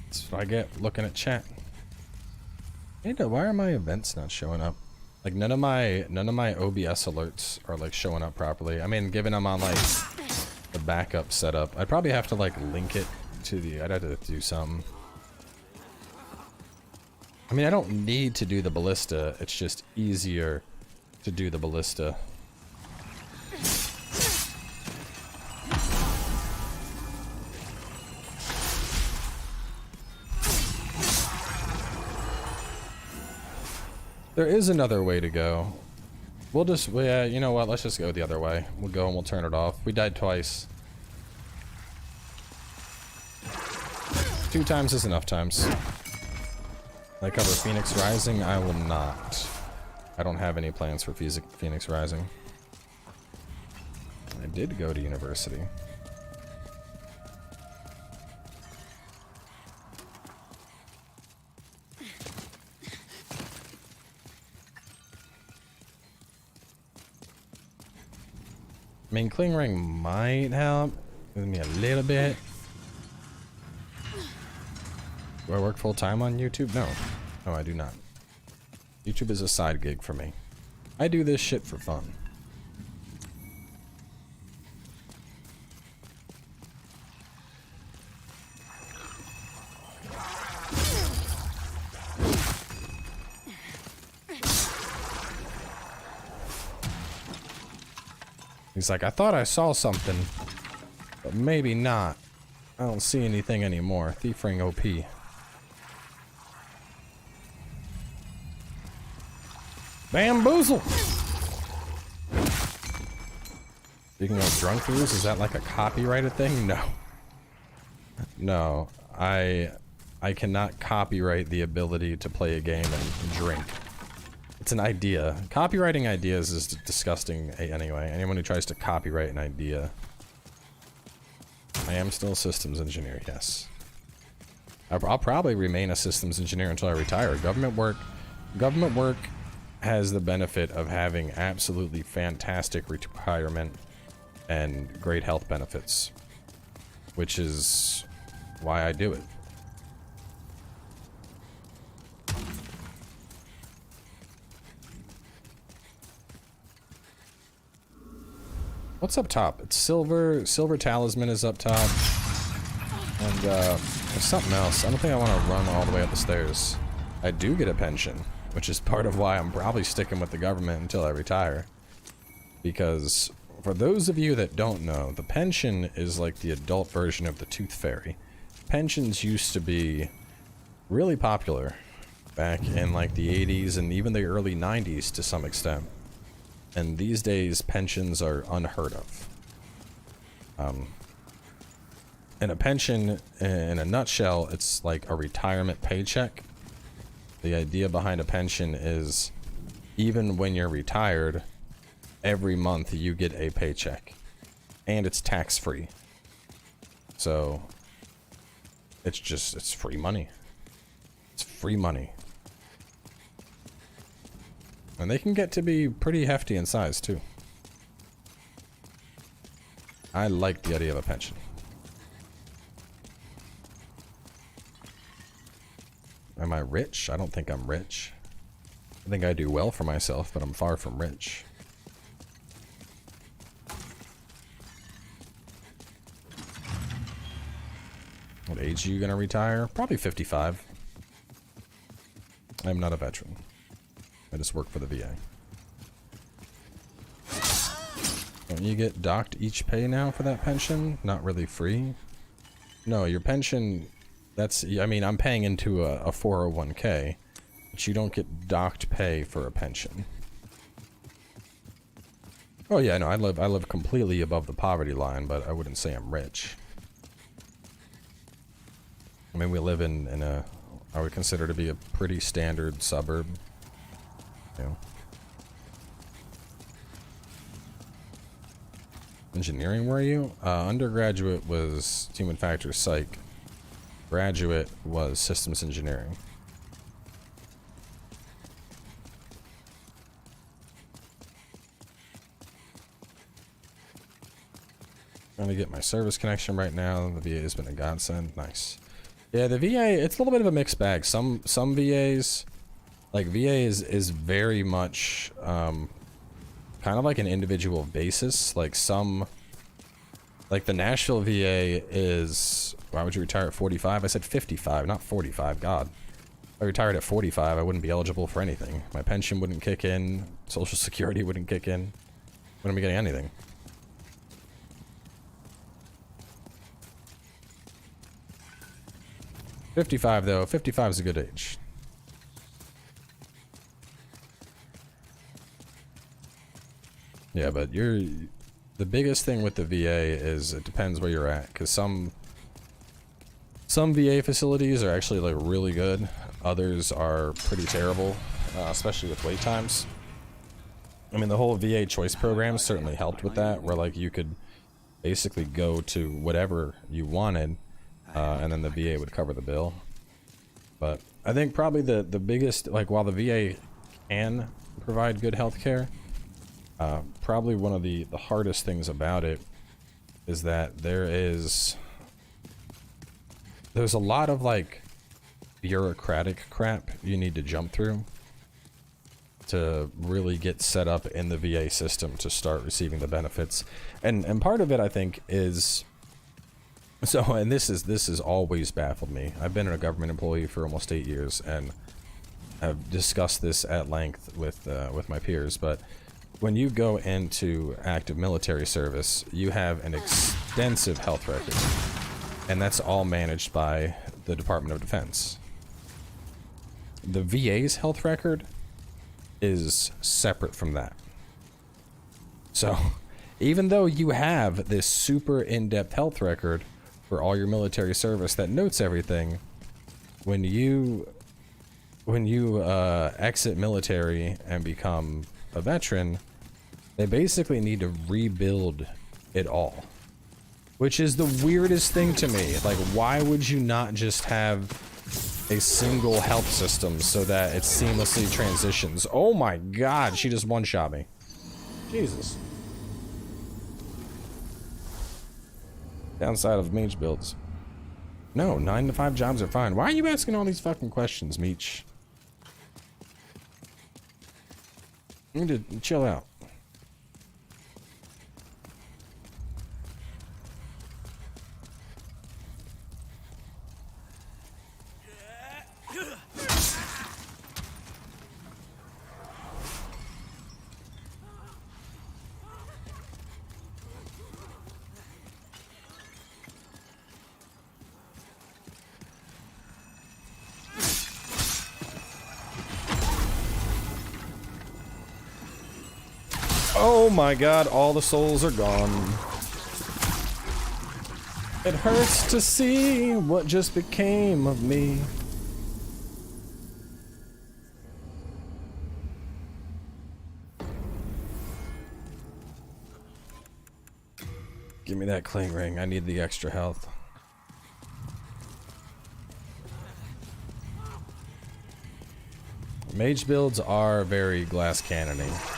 That's what I get looking at chat. Hey, why are my events not showing up? Like none of my OBS alerts are like showing up properly. I mean, given I'm on like the backup setup, I'd probably have to like link it to the. I'd have to do something. I mean, I don't need to do the ballista. It's just easier to do the ballista. There is another way to go. We'll just, yeah, you know what? Let's just go the other way. We'll go and we'll turn it off. We died twice. 2 times is enough times. I cover Phoenix Rising? I will not. I don't have any plans for Phoenix Rising. I did go to university. I mean, Cling Ring might help with me a little bit. Do I work full time on YouTube? No. No, I do not. YouTube is a side gig for me. I do this shit for fun. He's like, I thought I saw something, but maybe not. I don't see anything anymore. Thief Ring OP. Bamboozle! Speaking of drunk views, is that like a copyrighted thing? No. No. I cannot copyright the ability to play a game and drink. It's an idea. Copywriting ideas is disgusting anyway. Anyone who tries to copyright an idea. I am still a systems engineer, yes. I'll probably remain a systems engineer until I retire. Government work has the benefit of having absolutely fantastic retirement and great health benefits, which is why I do it. What's up top? It's silver. Silver talisman is up top. And there's something else. I don't think I want to run all the way up the stairs. I do get a pension, which is part of why I'm probably sticking with the government until I retire. Because for those of you that don't know, the pension is like the adult version of the Tooth Fairy. Pensions used to be really popular back in like the 80s and even the early 90s to some extent. And these days, pensions are unheard of. And a pension, in a nutshell, it's like a retirement paycheck. The idea behind a pension is, even when you're retired, every month you get a paycheck. And it's tax-free. So, it's free money. It's free money. And they can get to be pretty hefty in size, too. I like the idea of a pension. Am I rich? I don't think I'm rich. I think I do well for myself, but I'm far from rich. What age are you gonna retire? Probably 55. I'm not a veteran. I just work for the VA. Don't you get docked each pay now for that pension? Not really free? No, your pension, that's, I mean, I'm paying into a 401k, but you don't get docked pay for a pension. Oh yeah, no, I live completely above the poverty line, but I wouldn't say I'm rich. I mean, we live in a, I would consider to be a pretty standard suburb. You know. Engineering, were you? Undergraduate was Human Factors Psych. Graduate was Systems Engineering. Trying to get my service connection right now. The VA has been a godsend. Nice. Yeah, the VA, it's a little bit of a mixed bag. Some VAs Like VA is very much kind of like an individual basis. Like the Nashville VA is, why would you retire at 45? I said 55, not 45. God. If I retired at 45, I wouldn't be eligible for anything. My pension wouldn't kick in. Social Security wouldn't kick in. Wouldn't be getting anything. $55 though. 55 is a good age. Yeah, but the biggest thing with the VA is it depends where you're at, because some VA facilities are actually like really good. Others are pretty terrible, especially with wait times. I mean, the whole VA choice program certainly helped with that, where like you could basically go to whatever you wanted, and then the VA would cover the bill. But I think probably the biggest, like, while the VA can provide good health care, probably one of the hardest things about it is that there's a lot of like bureaucratic crap you need to jump through to really get set up in the VA system to start receiving the benefits. And part of it, I think, is so, and this has always baffled me. I've been a government employee for almost 8 years and have discussed this at length with my peers, but when you go into active military service, you have an extensive health record, and that's all managed by the Department of Defense. The VA's health record is separate from that. So, even though you have this super in-depth health record for all your military service that notes everything, when you exit military and become a veteran, they basically need to rebuild it all, which is the weirdest thing to me. Like, why would you not just have a single health system so that it seamlessly transitions? Oh my god, she just one-shot me. Jesus. Downside of Mage builds. No, 9 to 5 jobs are fine. Why are you asking all these fucking questions, Meech? You need to chill out. Oh my god, all the souls are gone. It hurts to see what just became of me. Give me that cling ring, I need the extra health. Mage builds are very glass cannon-y.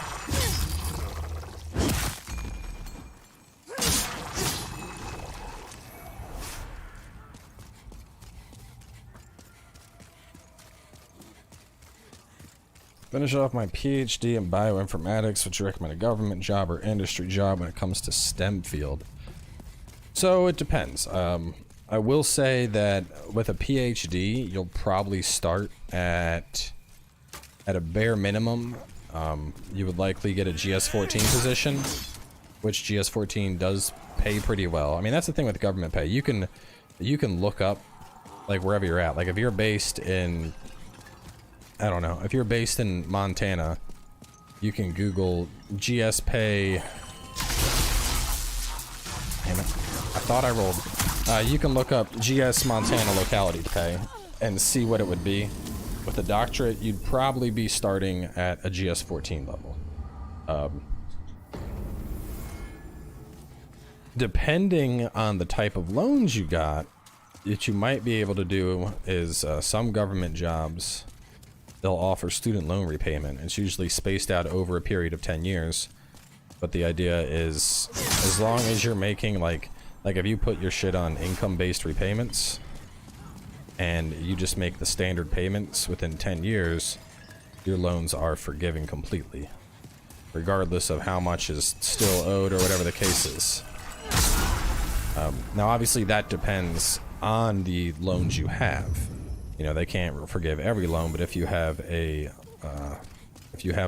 Finish off my PhD in bioinformatics. Would you recommend a government job or industry job when it comes to STEM field? So it depends. I will say that with a PhD, you'll probably start at a bare minimum. You would likely get a GS-14 position, which GS-14 does pay pretty well. I mean, that's the thing with government pay. You can look up like wherever you're at. Like if you're based in, I don't know, if you're based in Montana, you can Google GS pay. Damn it. I thought I rolled. You can look up GS Montana locality pay and see what it would be. With a doctorate, you'd probably be starting at a GS-14 level. Depending on the type of loans you got, what you might be able to do is some government jobs, they'll offer student loan repayment. It's usually spaced out over a period of 10 years. But the idea is, as long as you're making like if you put your shit on income-based repayments and you just make the standard payments within 10 years, your loans are forgiven completely, regardless of how much is still owed or whatever the case is. Now, obviously, that depends on the loans you have. You know, they can't forgive every loan, but if you have a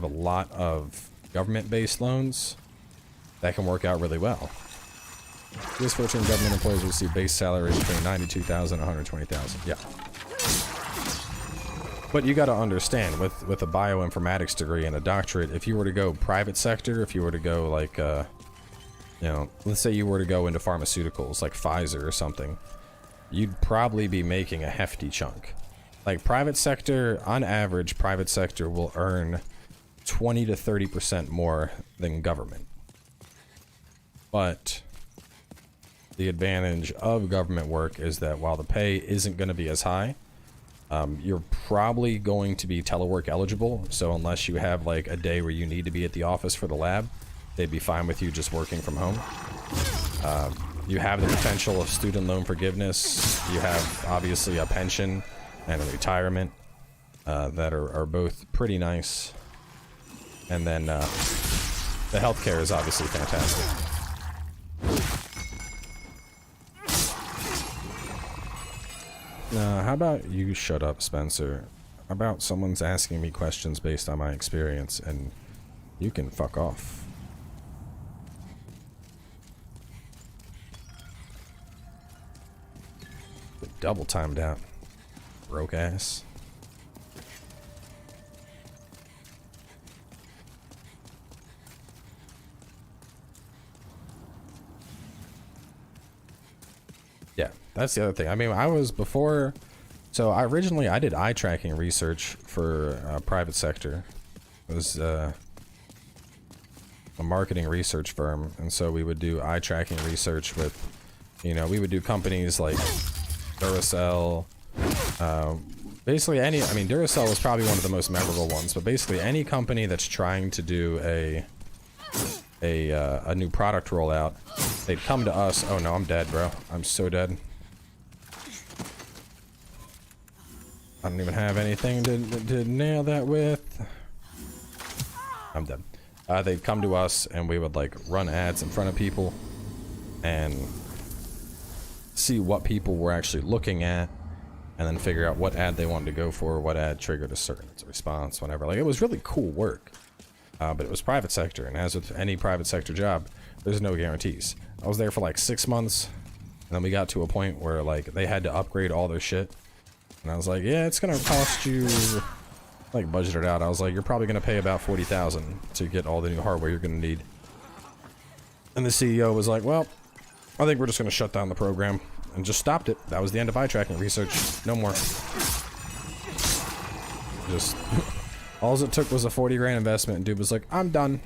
lot of government-based loans, that can work out really well. These 14 government employees receive base salary between $92,000 and $120,000. Yeah. But you got to understand, with a bioinformatics degree and a doctorate, if you were to go private sector, if you were to go like, you know, let's say you were to go into pharmaceuticals like Pfizer or something, you'd probably be making a hefty chunk. Like private sector, on average, private sector will earn 20 to 30% more than government. But the advantage of government work is that while the pay isn't going to be as high, you're probably going to be telework eligible. So unless you have like a day where you need to be at the office for the lab, they'd be fine with you just working from home. You have the potential of student loan forgiveness. You have obviously a pension and a retirement that are both pretty nice. And then the healthcare is obviously fantastic. How about you shut up, Spencer? How about someone's asking me questions based on my experience, and you can fuck off. Double timed out. Broke ass. Yeah, that's the other thing. I mean, I was before, so I did eye tracking research for private sector. It was a marketing research firm, and so we would do eye tracking research with, you know, we would do companies like Duracell, basically any, I mean, Duracell was probably one of the most memorable ones, but basically any company that's trying to do a new product rollout, they'd come to us. Oh no, I'm dead, bro. I'm so dead. I don't even have anything to nail that with. I'm dead. They'd come to us and we would like run ads in front of people and see what people were actually looking at, and then figure out what ad they wanted to go for, what ad triggered a certain response, whatever. Like, it was really cool work, but it was private sector, and as with any private sector job, there's no guarantees. I was there for like 6 months, and then we got to a point where like they had to upgrade all their shit, and I was like, yeah, it's gonna cost you, like, budgeted out. I was like, you're probably gonna pay about $40,000 to get all the new hardware you're gonna need. And the CEO was like, well, I think we're just gonna shut down the program, and just stopped it. That was the end of eye tracking research. No more. Just all it took was a 40 grand investment, and dude was like, I'm done.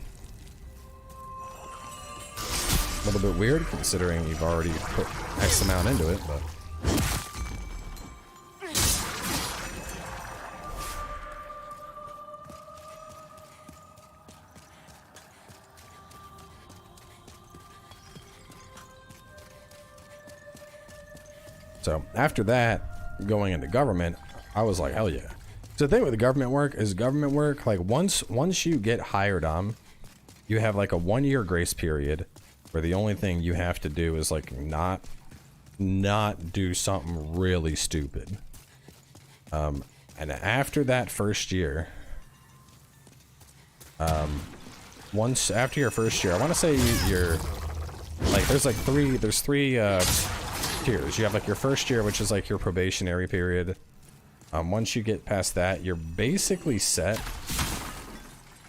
A little bit weird considering you've already put X amount into it, but so after that, going into government, I was like, hell yeah. So the thing with the government work is like once you get hired on, you have like a 1-year grace period where the only thing you have to do is like not do something really stupid. And after that first year, after your first year, I want to say you're like, there's three tiers. You have like your first year, which is like your probationary period. Once you get past that, you're basically set.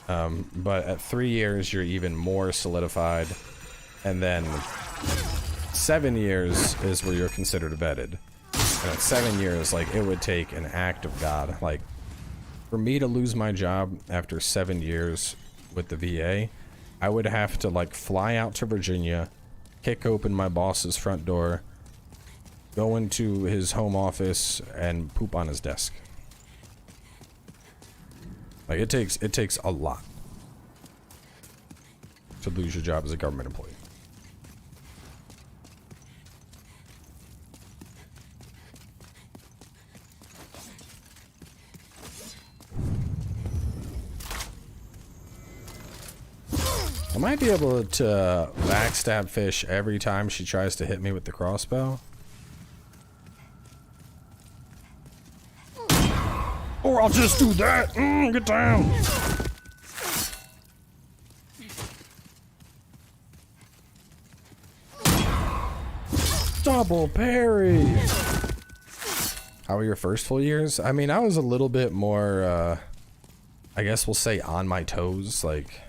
But at 3 years, you're even more solidified. And then 7 years is where you're considered vetted. And at 7 years, like, it would take an act of God. Like, for me to lose my job after 7 years with the VA, I would have to like fly out to Virginia, kick open my boss's front door, go into his home office, and poop on his desk. Like, it takes a lot to lose your job as a government employee. I might be able to backstab fish every time she tries to hit me with the crossbow. Or I'll just do that. Get down. Double parry. How were your first full years? I mean, I was a little bit more, I guess we'll say on my toes, like.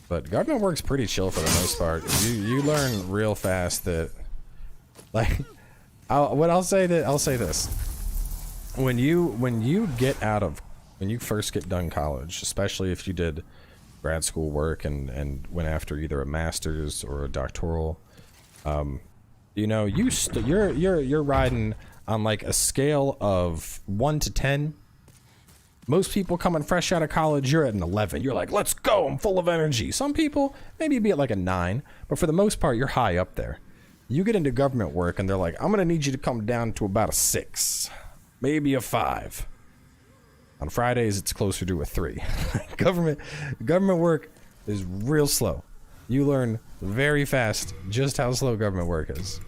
But government work's pretty chill for the most part. You learn real fast that, like, I'll say this. When you first get done college, especially if you did grad school work and went after either a master's or a doctoral, you know, you're riding on like a scale of 1 to 10. Most people coming fresh out of college, you're at an 11. You're like, let's go, I'm full of energy. Some people maybe be at like a 9, but for the most part, you're high up there. You get into government work and they're like, I'm gonna need you to come down to about a 6, maybe a 5. On Fridays, it's closer to a 3. Government work is real slow. You learn very fast just how slow government work is.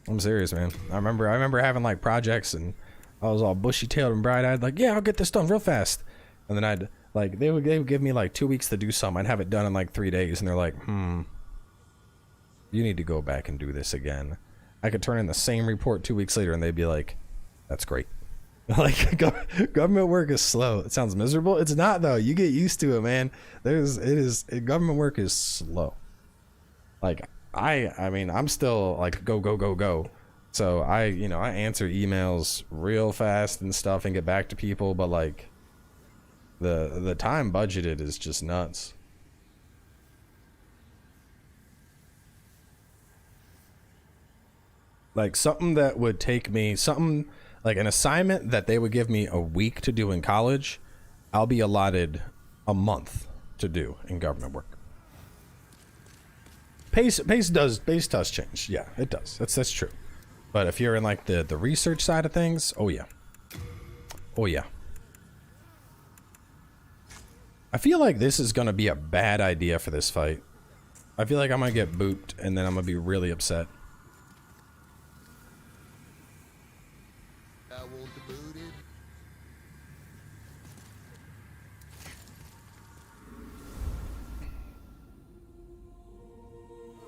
I'm serious, man. I remember having like projects and I was all bushy-tailed and bright-eyed, like, yeah, I'll get this done real fast. And then I'd like they would give me like 2 weeks to do something. I'd have it done in like 3 days, and they're like, you need to go back and do this again. I could turn in the same report 2 weeks later, and they'd be like, that's great. Like government work is slow. It sounds miserable. It's not though. You get used to it, man. Government work is slow. Like I mean, I'm still like go. So I answer emails real fast and stuff and get back to people, but like the time budgeted is just nuts. Like something that would take me like an assignment that they would give me a week to do in college, I'll be allotted a month to do in government work. Pace does change. Yeah, it does. That's true. But if you're in like the research side of things, oh yeah. I feel like this is gonna be a bad idea for this fight. I feel like I'm gonna get booped and then I'm gonna be really upset. I want the booted.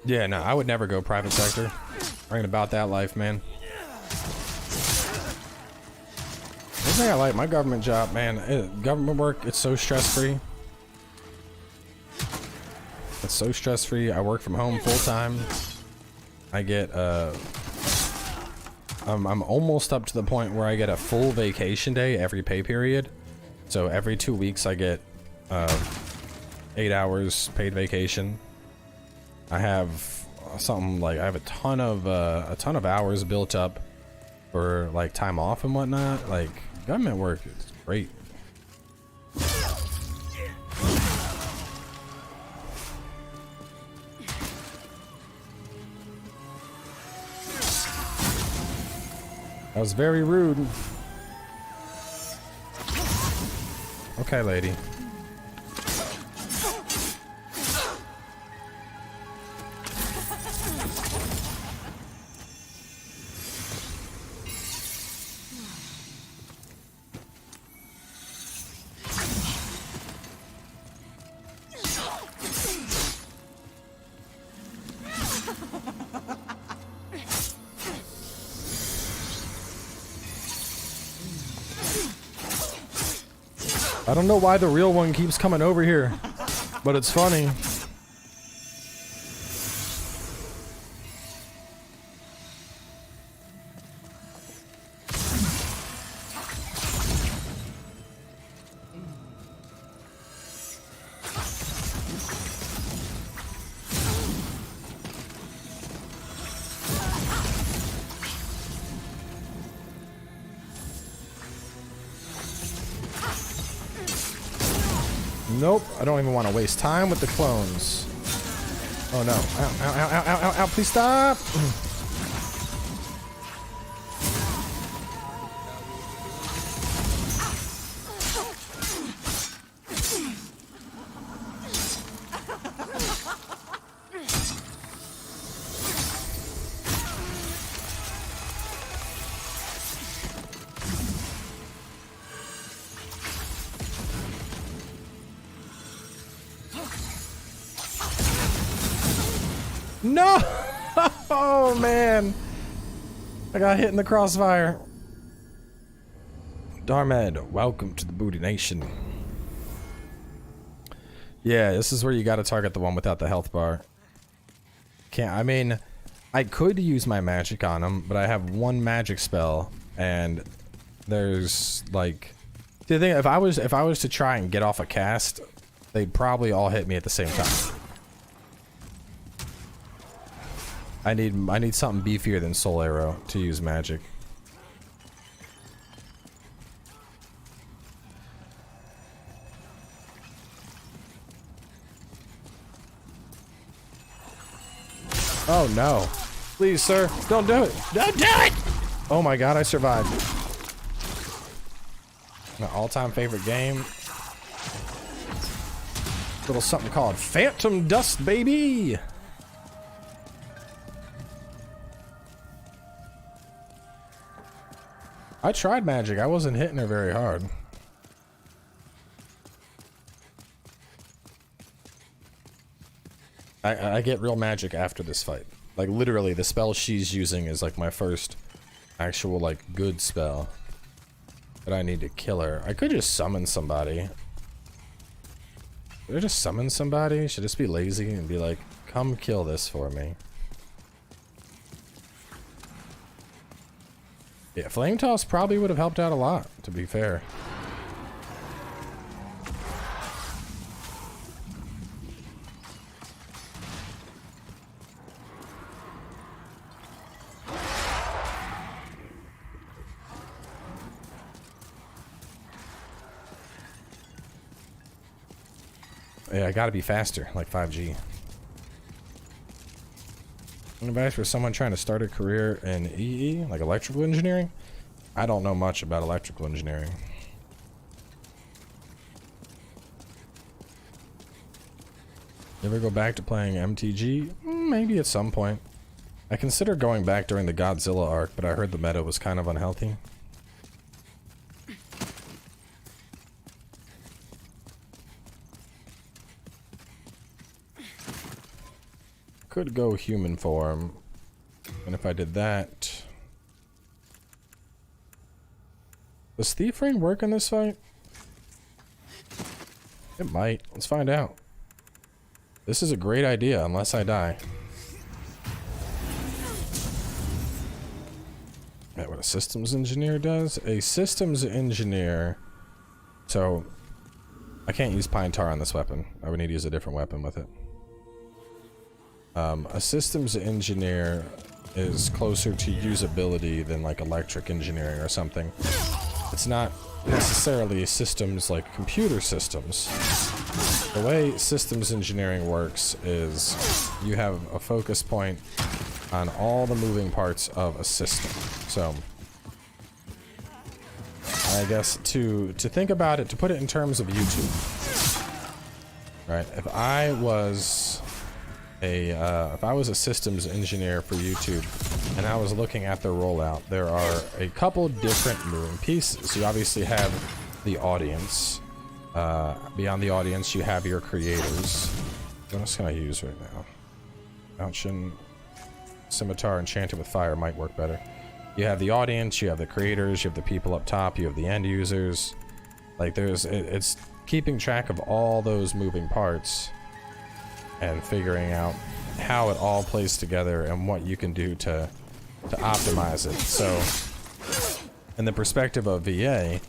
Yeah, no, I would never go private sector. I ain't about that life, man. One thing I like, my government job, man, government work, it's so stress-free. It's so stress-free. I work from home full-time. I get, I'm almost up to the point where I get a full vacation day every pay period. So every 2 weeks I get 8 hours paid vacation. I have something like I have a ton of hours built up for like time off and whatnot. Like government work is great. That was very rude. Okay, lady. I don't know why the real one keeps coming over here, but it's funny. Nope, I don't even want to waste time with the clones. Oh no. Ow, ow, ow, ow, ow, ow, ow, please stop! No! Oh man! I got hit in the crossfire. Darmed, welcome to the Booty Nation. Yeah, this is where you gotta target the one without the health bar. Can't, I mean, I could use my magic on him, but I have one magic spell, and there's like, the thing, if I was to try and get off a cast, they'd probably all hit me at the same time. I need something beefier than Soul Arrow to use magic. Oh no. Please, sir, don't do it. Don't do it! Oh my god, I survived. My all-time favorite game. Little something called Phantom Dust, baby! I tried magic. I wasn't hitting her very hard. I get real magic after this fight. Like literally, the spell she's using is like my first actual like good spell. But I need to kill her. I could just summon somebody. Should I just summon somebody? Should I just be lazy and be like, come kill this for me? Yeah, Flame Toss probably would have helped out a lot, to be fair. Yeah, I gotta be faster, like 5G. Advice for someone trying to start a career in EE, like electrical engineering? I don't know much about electrical engineering. You ever go back to playing MTG? Maybe at some point. I consider going back during the Godzilla arc, but I heard the meta was kind of unhealthy. Could go human form, and if I did that, does Thief Ring work in this fight? It might. Let's find out. This is a great idea, unless I die. What a systems engineer does? A systems engineer. So, I can't use Pine Tar on this weapon. I would need to use a different weapon with it. A systems engineer is closer to usability than like electric engineering or something. It's not necessarily systems like computer systems. The way systems engineering works is you have a focus point on all the moving parts of a system. So I guess to think about it, to put it in terms of YouTube, right? If I was a systems engineer for YouTube and I was looking at their rollout, there are a couple different moving pieces. You obviously have the audience. Beyond the audience, you have your creators. What else can I use right now? Falchion, Scimitar, Enchanted with Fire might work better. You have the audience, you have the creators, you have the people up top, you have the end users. Like it's keeping track of all those moving parts and figuring out how it all plays together and what you can do to optimize it. So, in the perspective of VA,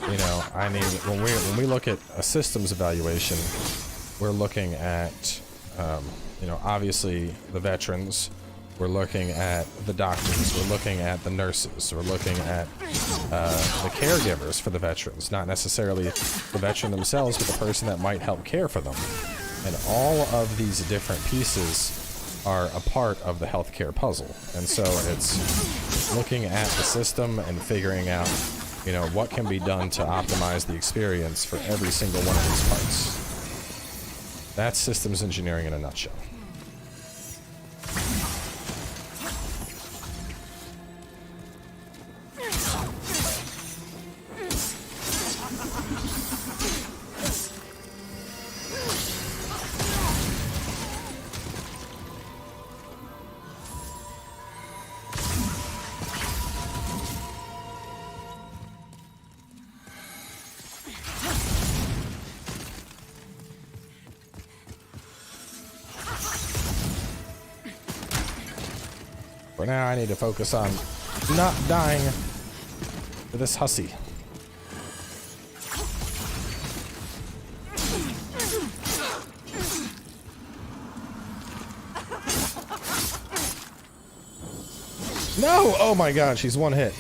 you know, I mean, when we look at a systems evaluation, we're looking at, you know, obviously the veterans. We're looking at the doctors. We're looking at the nurses. We're looking at the caregivers for the veterans, not necessarily the veteran themselves, but the person that might help care for them. And all of these different pieces are a part of the healthcare puzzle. And so it's looking at the system and figuring out, you know, what can be done to optimize the experience for every single one of these parts. That's systems engineering in a nutshell. For now, I need to focus on not dying to this hussy. No! Oh my god, she's one hit.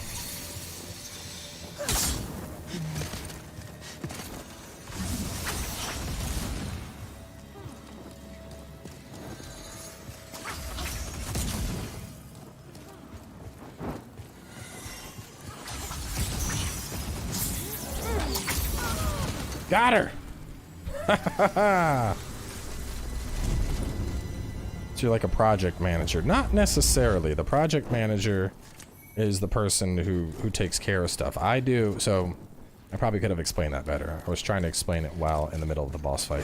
Got her! So you're like a project manager. Not necessarily. The project manager is the person who takes care of stuff. I do, so I probably could have explained that better. I was trying to explain it while in the middle of the boss fight.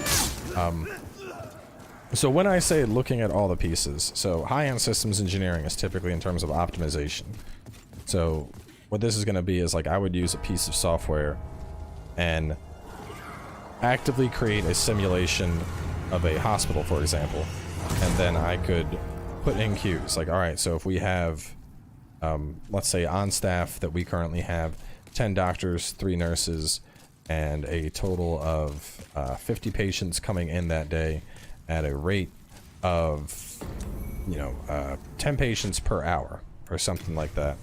So when I say looking at all the pieces, so high-end systems engineering is typically in terms of optimization. So what this is going to be is like I would use a piece of software and actively create a simulation of a hospital, for example, and then I could put in queues. Like, all right, so if we have, let's say on staff that we currently have 10 doctors, 3 nurses, and a total of 50 patients coming in that day at a rate of, you know, 10 patients per hour or something like that.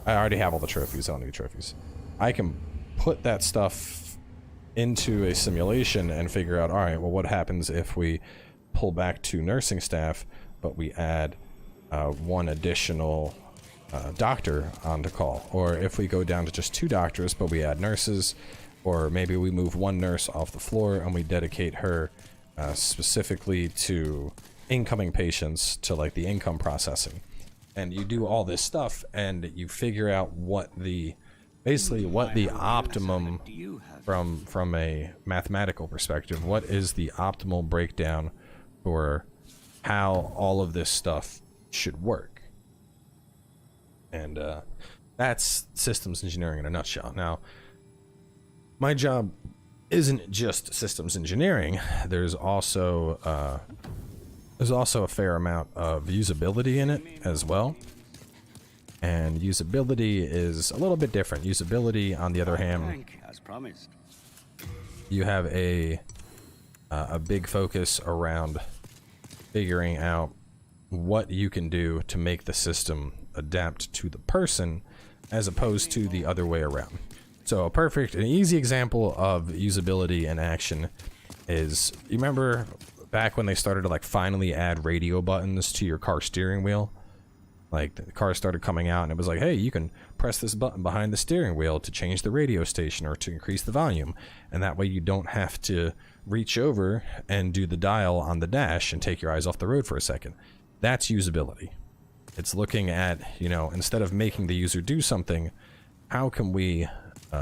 I already have all the trophies. I don't need trophies. I can put that stuff into a simulation and figure out, all right, well, what happens if we pull back 2 nursing staff, but we add 1 additional doctor onto call, or if we go down to just 2 doctors, but we add nurses, or maybe we move 1 nurse off the floor and we dedicate her specifically to incoming patients, to like the income processing. And you do all this stuff and you figure out what the basically what the optimum from a mathematical perspective, what is the optimal breakdown for how all of this stuff should work. And that's systems engineering in a nutshell. Now, my job isn't just systems engineering. There's also a fair amount of usability in it as well. And usability is a little bit different. Usability, on the other hand, As promised. you have a big focus around figuring out what you can do to make the system adapt to the person as opposed to the other way around. So an easy example of usability in action is, you remember back when they started to like finally add radio buttons to your car steering wheel? Like the car started coming out and it was like, hey, you can press this button behind the steering wheel to change the radio station or to increase the volume. And that way you don't have to reach over and do the dial on the dash and take your eyes off the road for a second. That's usability. It's looking at, you know, instead of making the user do something, how can we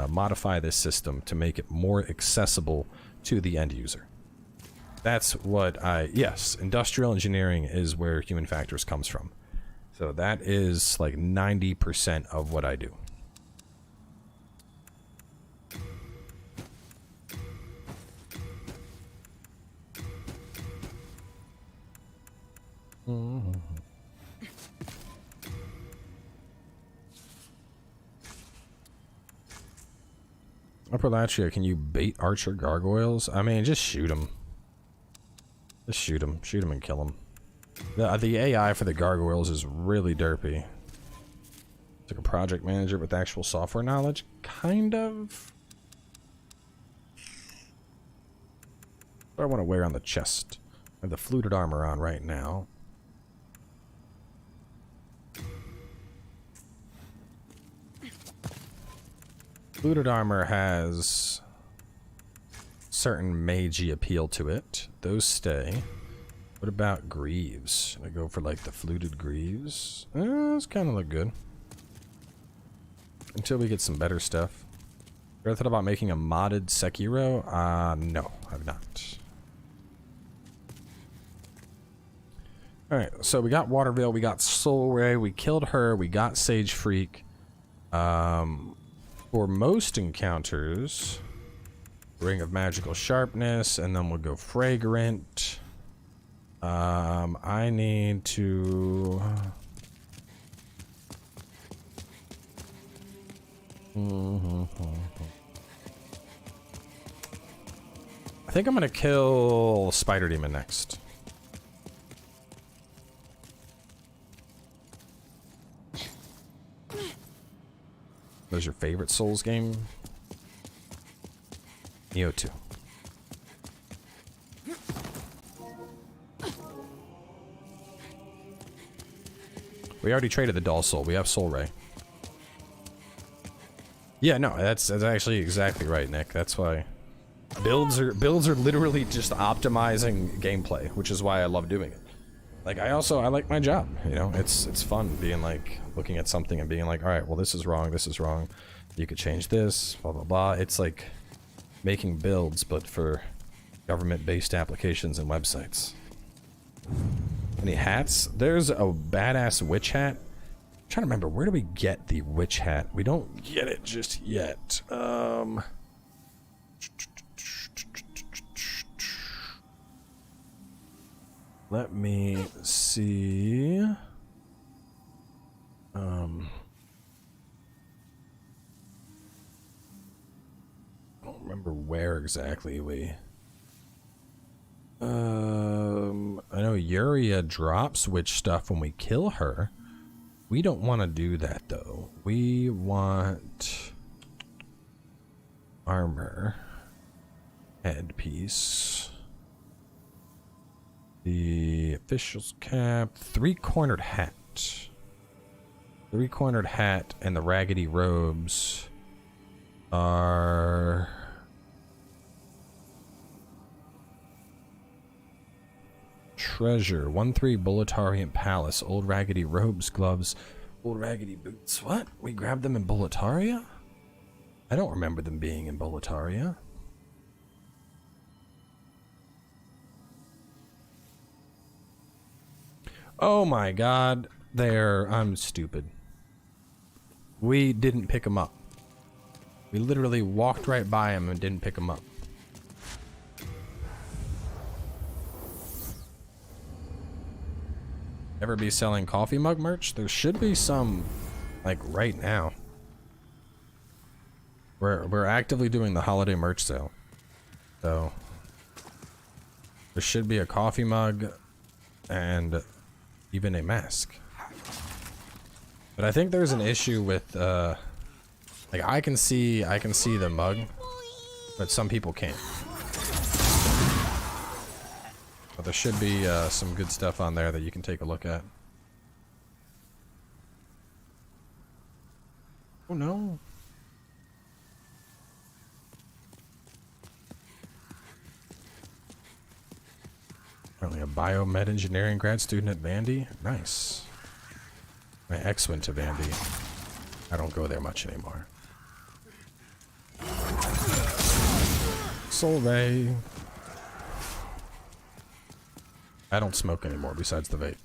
modify this system to make it more accessible to the end user? That's what yes, industrial engineering is where human factors comes from. So that is like 90% of what I do. Upper Latria, can you bait archer gargoyles? I mean, just shoot them. Just shoot them. Shoot them and kill them. The AI for the gargoyles is really derpy. It's like a project manager with actual software knowledge. Kind of. What do I want to wear on the chest? I have the fluted armor on right now. Fluted armor has certain magey appeal to it. Those stay. What about greaves? Should I go for like the fluted greaves? Those kind of look good. Until we get some better stuff. Ever thought about making a modded Sekiro? No, I've not. Alright, so we got Watervale, we got Soul Ray, we killed her, we got Sage Freak. For most encounters, Ring of Magical Sharpness, and then we'll go Fragrant. I need to... I think I'm gonna kill Spider Demon next. What's your favorite Souls game? Neo 2. We already traded the Dull Soul. We have Soul Ray. Yeah, no, that's actually exactly right, Nick. That's why builds are literally just optimizing gameplay, which is why I love doing it. Like I like my job, you know. It's fun being like looking at something and being like, all right, well this is wrong, this is wrong. You could change this, blah blah blah. It's like making builds, but for government-based applications and websites. Any hats? There's a badass witch hat. I'm trying to remember, where do we get the witch hat? We don't get it just yet. Let me see. I don't remember where exactly we... I know Yuria drops witch stuff when we kill her. We don't want to do that though. We want armor, headpiece, the official's cap, three-cornered hat. Three-cornered hat and the raggedy robes are... Treasure, 1-3 Boletarian Palace, old raggedy robes, gloves, old raggedy boots. What? We grabbed them in Boletaria? I don't remember them being in Boletaria. Oh my god, I'm stupid. We didn't pick them up. We literally walked right by them and didn't pick them up. Ever be selling coffee mug merch? There should be some, like, right now. We're actively doing the holiday merch sale. So there should be a coffee mug and even a mask. But I think there's an issue with like I can see the mug, but some people can't. But there should be some good stuff on there that you can take a look at. Oh no. Apparently a biomed engineering grad student at Vandy. Nice. My ex went to Vandy. I don't go there much anymore. Soul Ray. I don't smoke anymore besides the vape.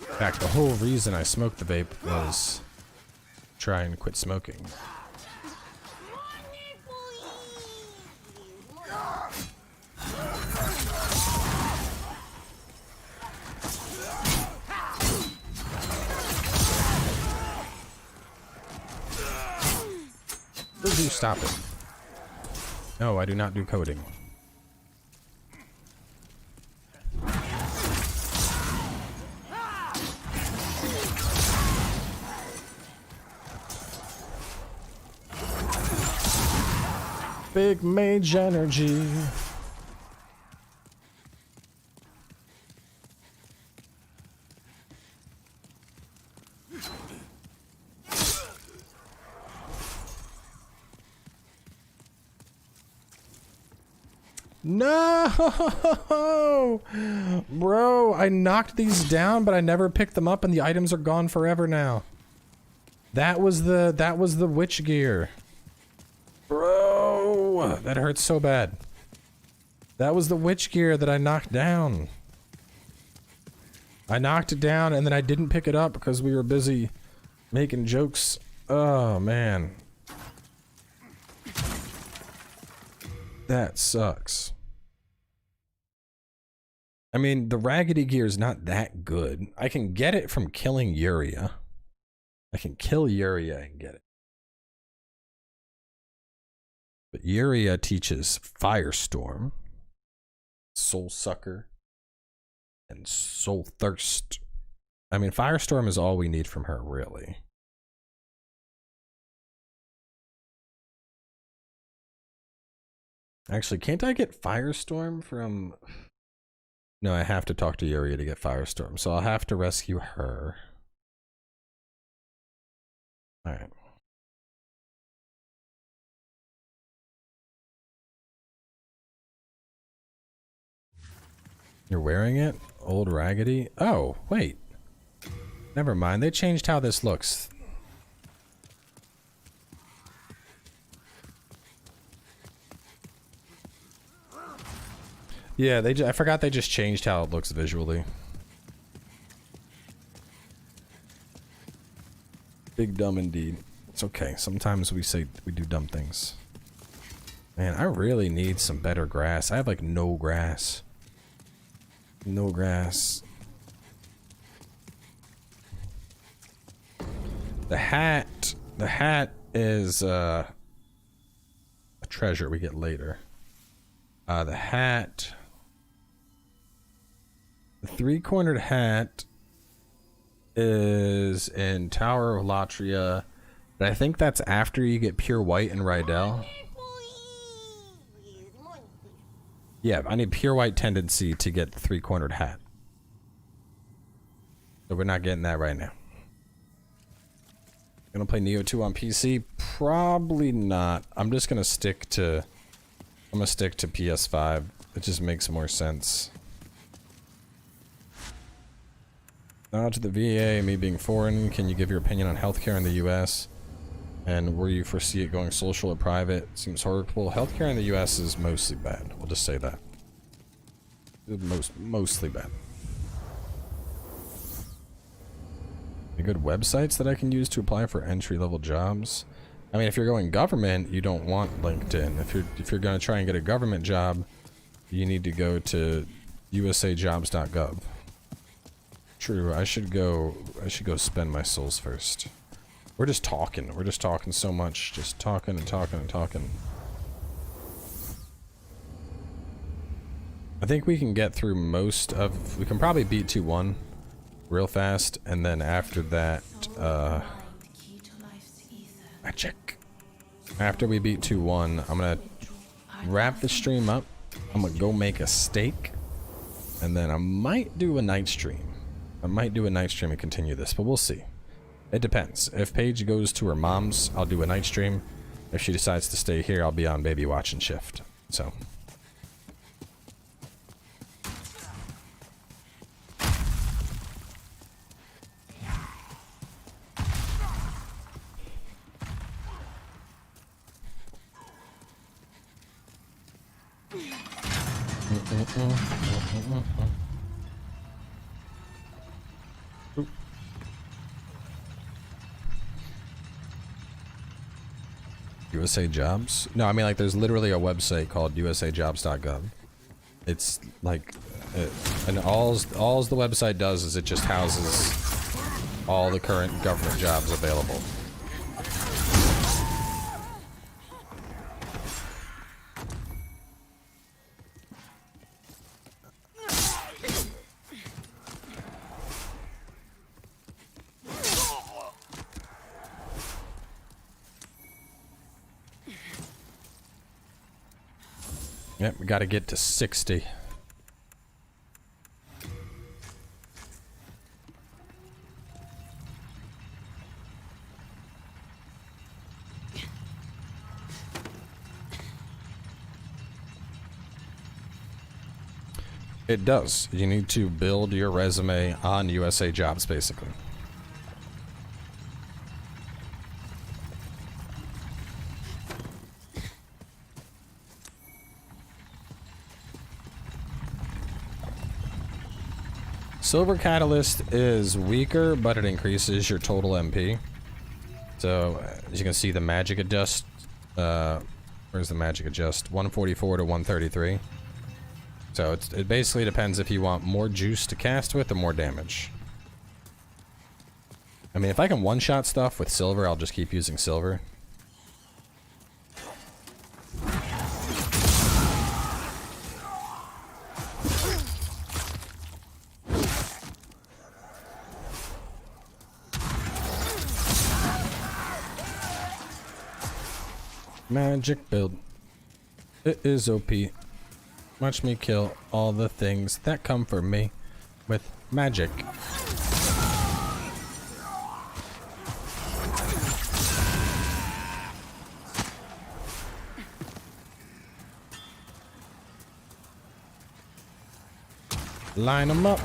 In fact, the whole reason I smoked the vape was try and quit smoking. Will you stop it? No, I do not do coding. Big mage energy. No! Bro, I knocked these down, but I never picked them up and the items are gone forever now. That was the witch gear. Bro, that hurts so bad. That was the witch gear that I knocked down. I knocked it down and then I didn't pick it up because we were busy making jokes. Oh, man. That sucks. I mean, the raggedy gear is not that good. I can get it from killing Uria. I can kill Uria and get it. But Uria teaches Firestorm, Soul Sucker, and Soul Thirst. I mean, Firestorm is all we need from her, really. Actually, can't I get Firestorm from... No, I have to talk to Uria to get Firestorm, so I'll have to rescue her. Alright. You're wearing it? Old Raggedy? Oh, wait. Never mind, they changed how this looks. Yeah, I forgot they just changed how it looks visually. Big dumb indeed. It's okay. Sometimes we do dumb things. Man, I really need some better grass. I have like no grass. No grass. The hat is a treasure we get later. The hat. The three-cornered hat is in Tower of Latria, but I think that's after you get pure white and Rydell. Yeah, I need pure white tendency to get the three-cornered hat. So we're not getting that right now. Gonna play Neo 2 on PC? Probably not. I'm gonna stick to PS5. It just makes more sense. Now to the VA, me being foreign, can you give your opinion on healthcare in the US? And where you foresee it going social or private? Seems horrible. Healthcare in the US is mostly bad. We'll just say that. Mostly bad. Any good websites that I can use to apply for entry-level jobs? I mean, if you're going government, you don't want LinkedIn. If you're going to try and get a government job, you need to go to usajobs.gov. True, I should go spend my souls first. We're just talking so much, just talking and talking and talking. I think we can get through we can probably beat 2-1 real fast, and then after that, magic. After we beat 2-1, I'm gonna wrap the stream up, I'm gonna go make a steak, and then I might do a night stream. And continue this, but we'll see. It depends. If Paige goes to her mom's, I'll do a night stream. If she decides to stay here, I'll be on baby watching shift. So. USA Jobs? No, I mean, like, there's literally a website called usajobs.gov. It's like, and all's the website does is it just houses all the current government jobs available. Yep, we gotta get to 60. It does. You need to build your resume on USA Jobs, basically. Silver Catalyst is weaker, but it increases your total MP. So, as you can see, the magic adjust, where's the magic adjust? 144 to 133. So it basically depends if you want more juice to cast with or more damage. I mean, if I can one-shot stuff with silver, I'll just keep using silver. Magic build. It is OP. Watch me kill all the things that come for me with magic. Line them up.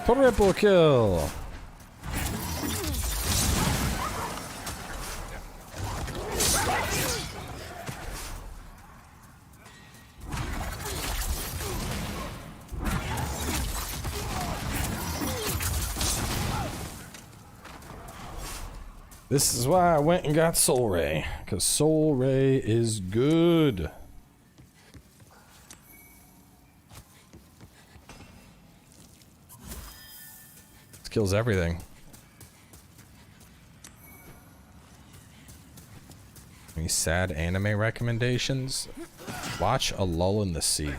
Triple kill. This is why I went and got Soul Ray, because Soul Ray is good. This kills everything. Any sad anime recommendations? Watch A Lull in the Sea.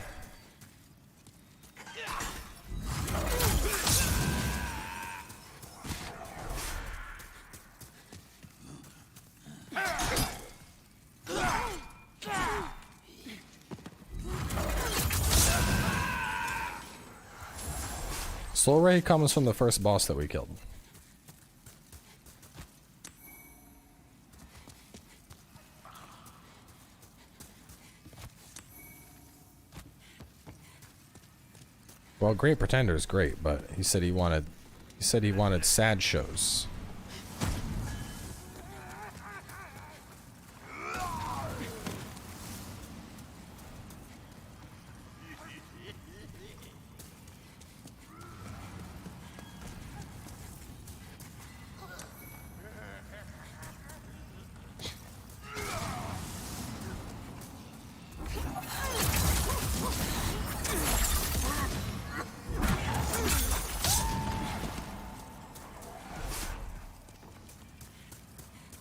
Soul Ray comes from the first boss that we killed. Well, Great Pretender is great, but he said he wanted sad shows.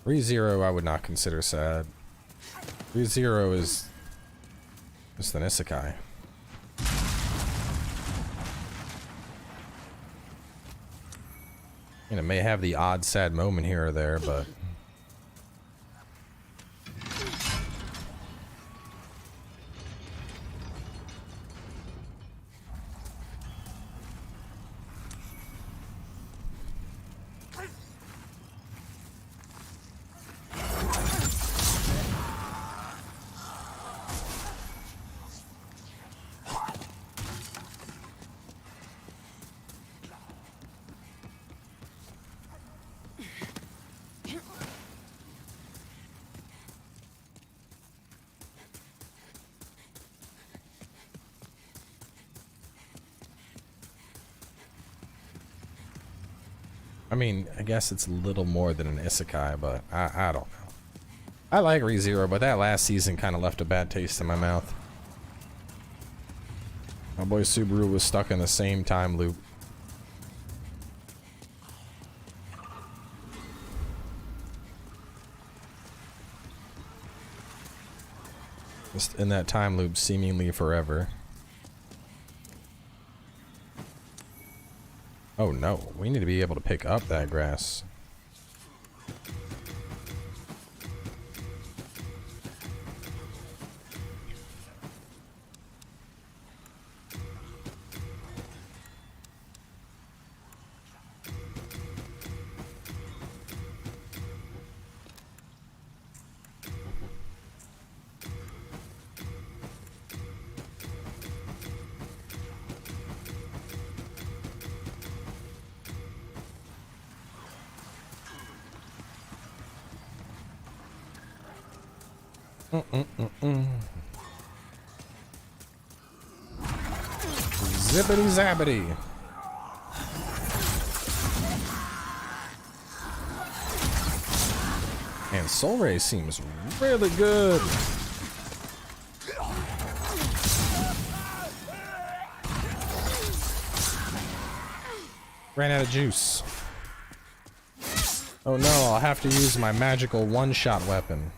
ReZero I would not consider sad. ReZero is just an isekai. And it may have the odd sad moment here or there, but I mean, I guess it's a little more than an isekai, but I don't know. I like ReZero, but that last season kind of left a bad taste in my mouth. My boy Subaru was stuck in the same time loop. Just in that time loop seemingly forever. Oh no, we need to be able to pick up that grass. Zippity zappity. And Soul Ray seems really good. Ran out of juice. Oh no, I'll have to use my magical one-shot weapon.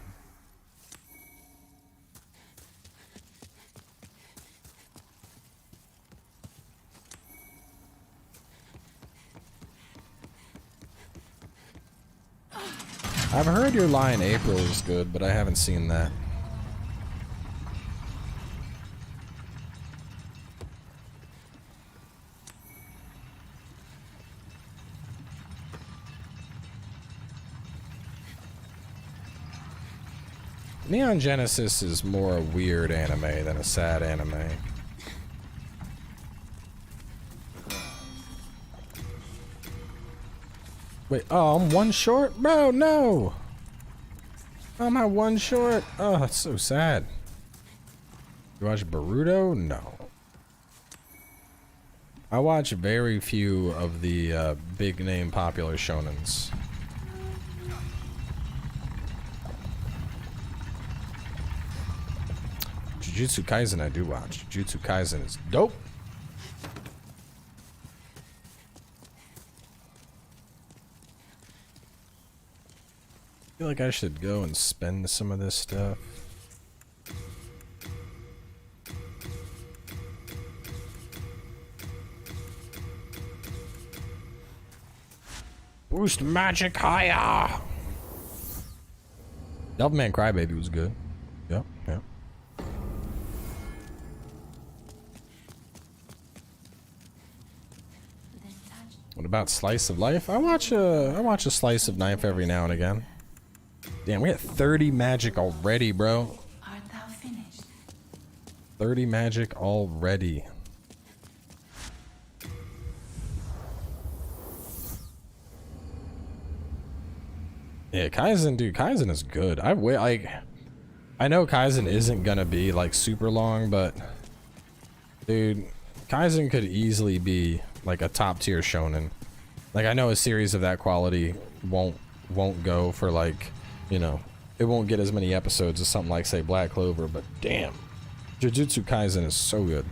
I've heard your line April is good, but I haven't seen that. Neon Genesis is more a weird anime than a sad anime. Wait, oh, I'm one short? Bro, no! How am I one short? Oh, that's so sad. You watch Boruto? No. I watch very few of the big name popular shonens. Jujutsu Kaisen I do watch. Jujutsu Kaisen is dope. I feel like I should go and spend some of this stuff. Boost magic higher! Devilman Crybaby was good. Yep, yep. What about Slice of Life? I watch a Slice of Life every now and again. Damn, we got 30 magic already, bro. Art thou finished? 30 magic already. Yeah, Kaizen, dude, Kaizen is good. I know Kaizen isn't gonna be like super long, but dude, Kaizen could easily be like a top tier shonen. Like I know a series of that quality won't go for like, you know, it won't get as many episodes as something like say Black Clover, but damn, Jujutsu Kaisen is so good.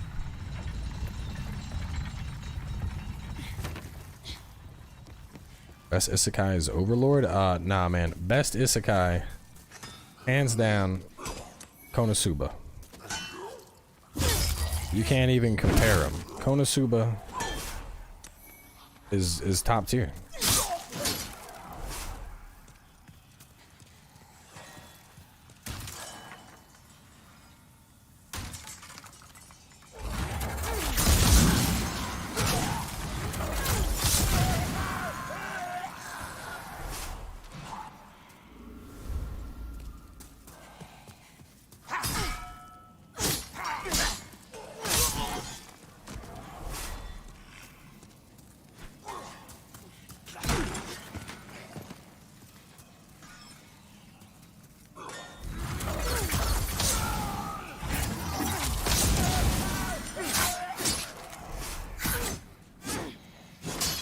Best isekai is Overlord? Nah man, best isekai hands down Konosuba. You can't even compare them. Konosuba is top tier.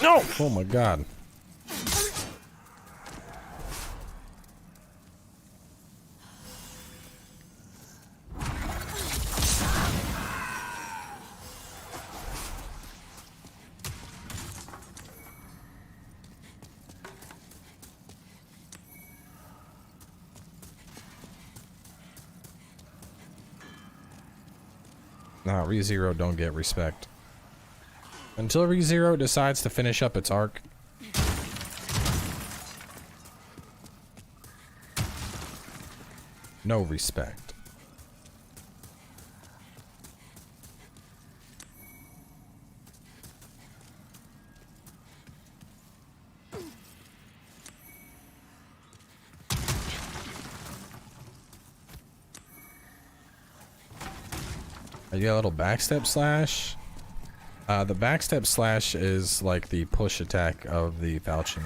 No! Oh my god. Nah, ReZero don't get respect. Until ReZero decides to finish up its arc. No respect. You got a little backstep slash. The backstep slash is like the push attack of the Falchion.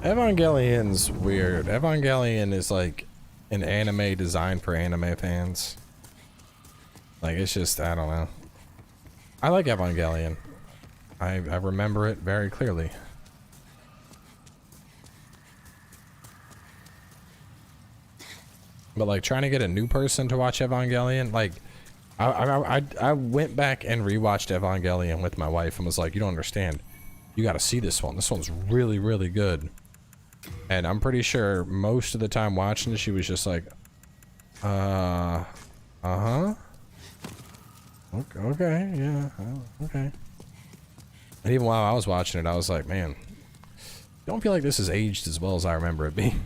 Evangelion's weird. Evangelion is like an anime designed for anime fans. Like, it's just, I don't know. I like Evangelion. I remember it very clearly. But like, trying to get a new person to watch Evangelion, like, I went back and rewatched Evangelion with my wife and was like, you don't understand. You gotta see this one. This one's really, really good. And I'm pretty sure most of the time watching it, she was just like, uh-huh. Okay, yeah, okay. And even while I was watching it, I was like, man, I don't feel like this is aged as well as I remember it being.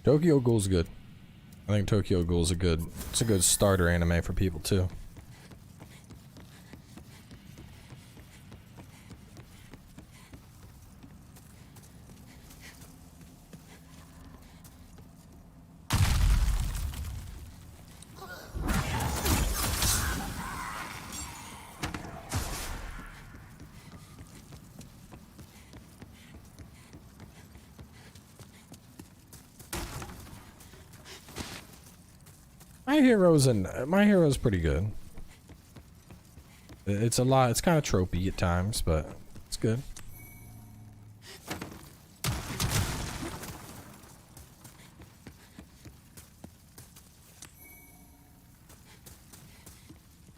Tokyo Ghoul's good. I think Tokyo Ghoul's it's a good starter anime for people too. My hero's pretty good. It's a lot. It's kind of tropey at times, but it's good.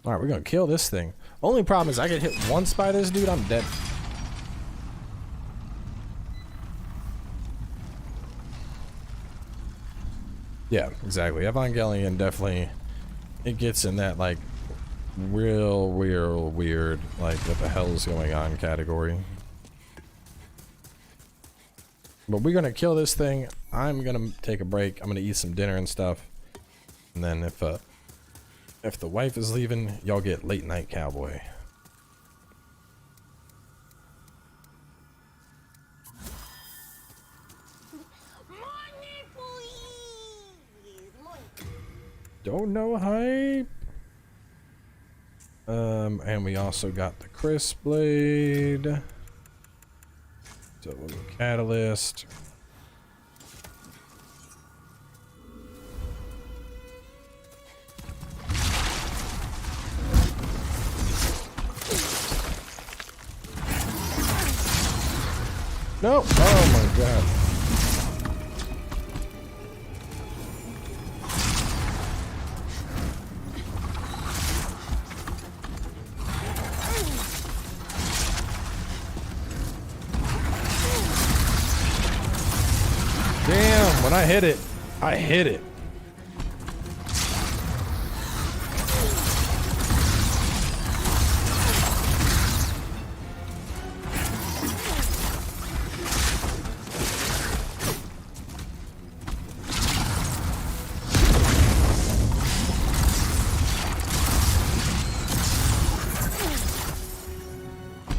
All right, we're gonna kill this thing. Only problem is I get hit once by this dude, I'm dead. Yeah, exactly. Evangelion definitely, it gets in that like real weird, like what the hell is going on category. But we're gonna kill this thing. I'm gonna take a break. I'm gonna eat some dinner and stuff. And then if the wife is leaving, y'all get late night cowboy. Don't know hype. And we also got the crisp blade. So a little catalyst. No! Oh my god. Damn, when I hit it, I hit it.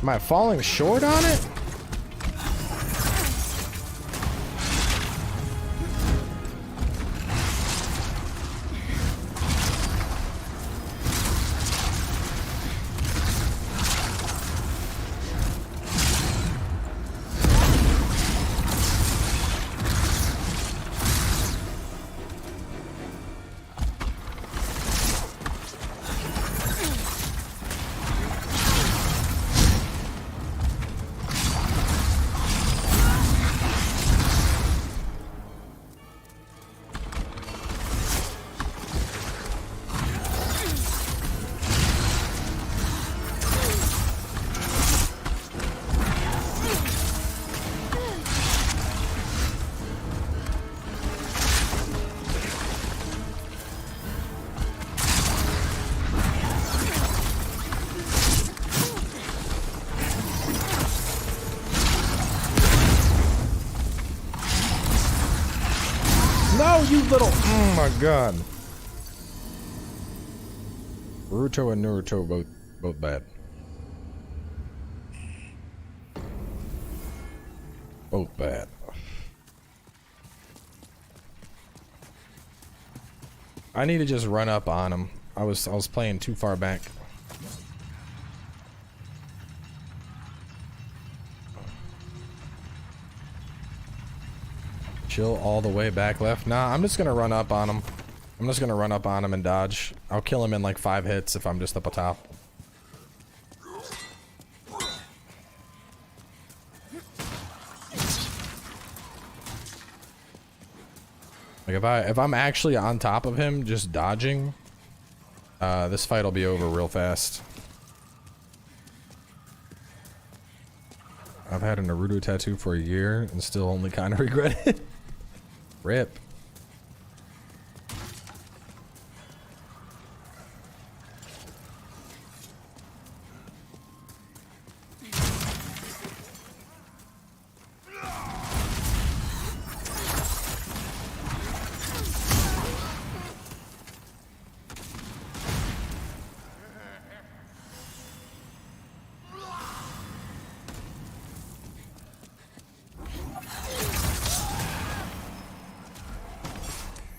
Am I falling short on it? you little... Oh my god. Boruto and Naruto both bad. Both bad. I need to just run up on him. I was playing too far back. Chill all the way back left. Nah, I'm just gonna run up on him. I'm just gonna run up on him and dodge. I'll kill him in like 5 hits if I'm just up atop. Like if I'm actually on top of him, just dodging, this fight will be over real fast. I've had a Naruto tattoo for a year and still only kind of regret it. Rip.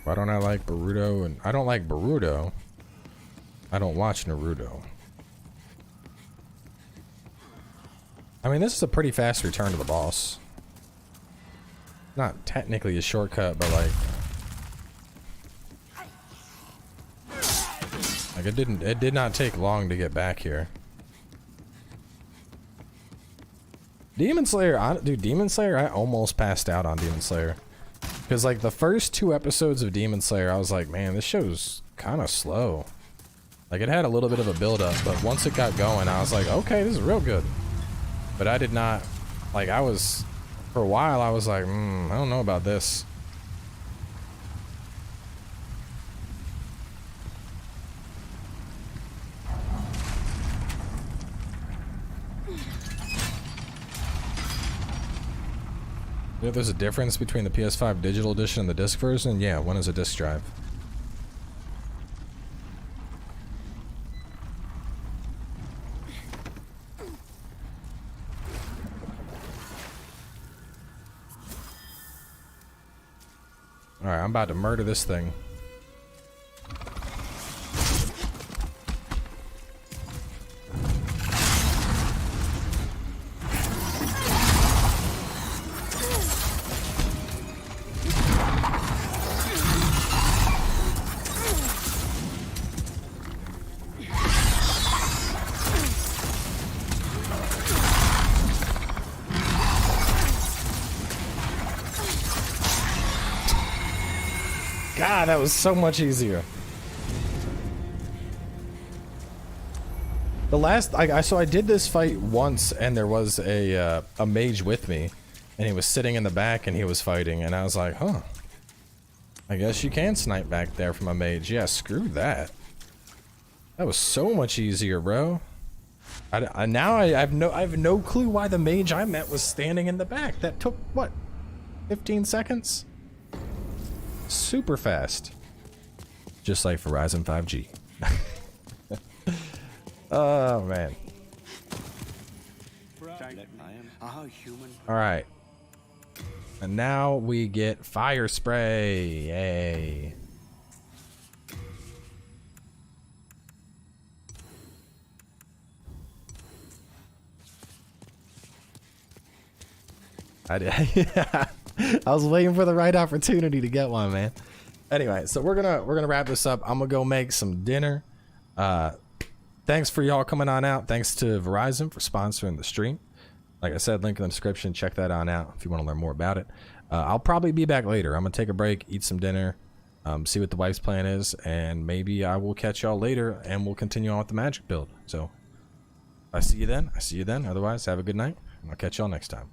Why don't I like Boruto? And I don't like Boruto. I don't watch Naruto. I mean, this is a pretty fast return to the boss. Not technically a shortcut, but like it did not take long to get back here. Demon Slayer, dude, Demon Slayer, I almost passed out on Demon Slayer. Because, like, the first 2 episodes of Demon Slayer, I was like, man, this show's kind of slow. Like, it had a little bit of a build-up, but once it got going, I was like, okay, this is real good. But I did not, like, for a while, I was like, I don't know about this. You know, there's a difference between the PS5 digital edition and the disc version. Yeah, one is a disc drive. Alright, I'm about to murder this thing. God, that was so much easier. The last, so I did this fight once, and there was a mage with me, and he was sitting in the back, and he was fighting, and I was like, huh. I guess you can snipe back there from a mage. Yeah, screw that. That was so much easier, bro. Now I have no clue why the mage I met was standing in the back. That took, what, 15 seconds? Super fast. Just like Verizon 5G. Oh, man. Alright. And now we get fire spray. Yay. Yeah. I was waiting for the right opportunity to get one, man. Anyway, so we're gonna wrap this up. I'm gonna go make some dinner. Thanks for y'all coming on out. Thanks to Verizon for sponsoring the stream. Like I said, link in the description. Check that on out if you want to learn more about it. I'll probably be back later. I'm gonna take a break, eat some dinner, see what the wife's plan is, and maybe I will catch y'all later and we'll continue on with the magic build. So I see you then. Otherwise, have a good night, and I'll catch y'all next time.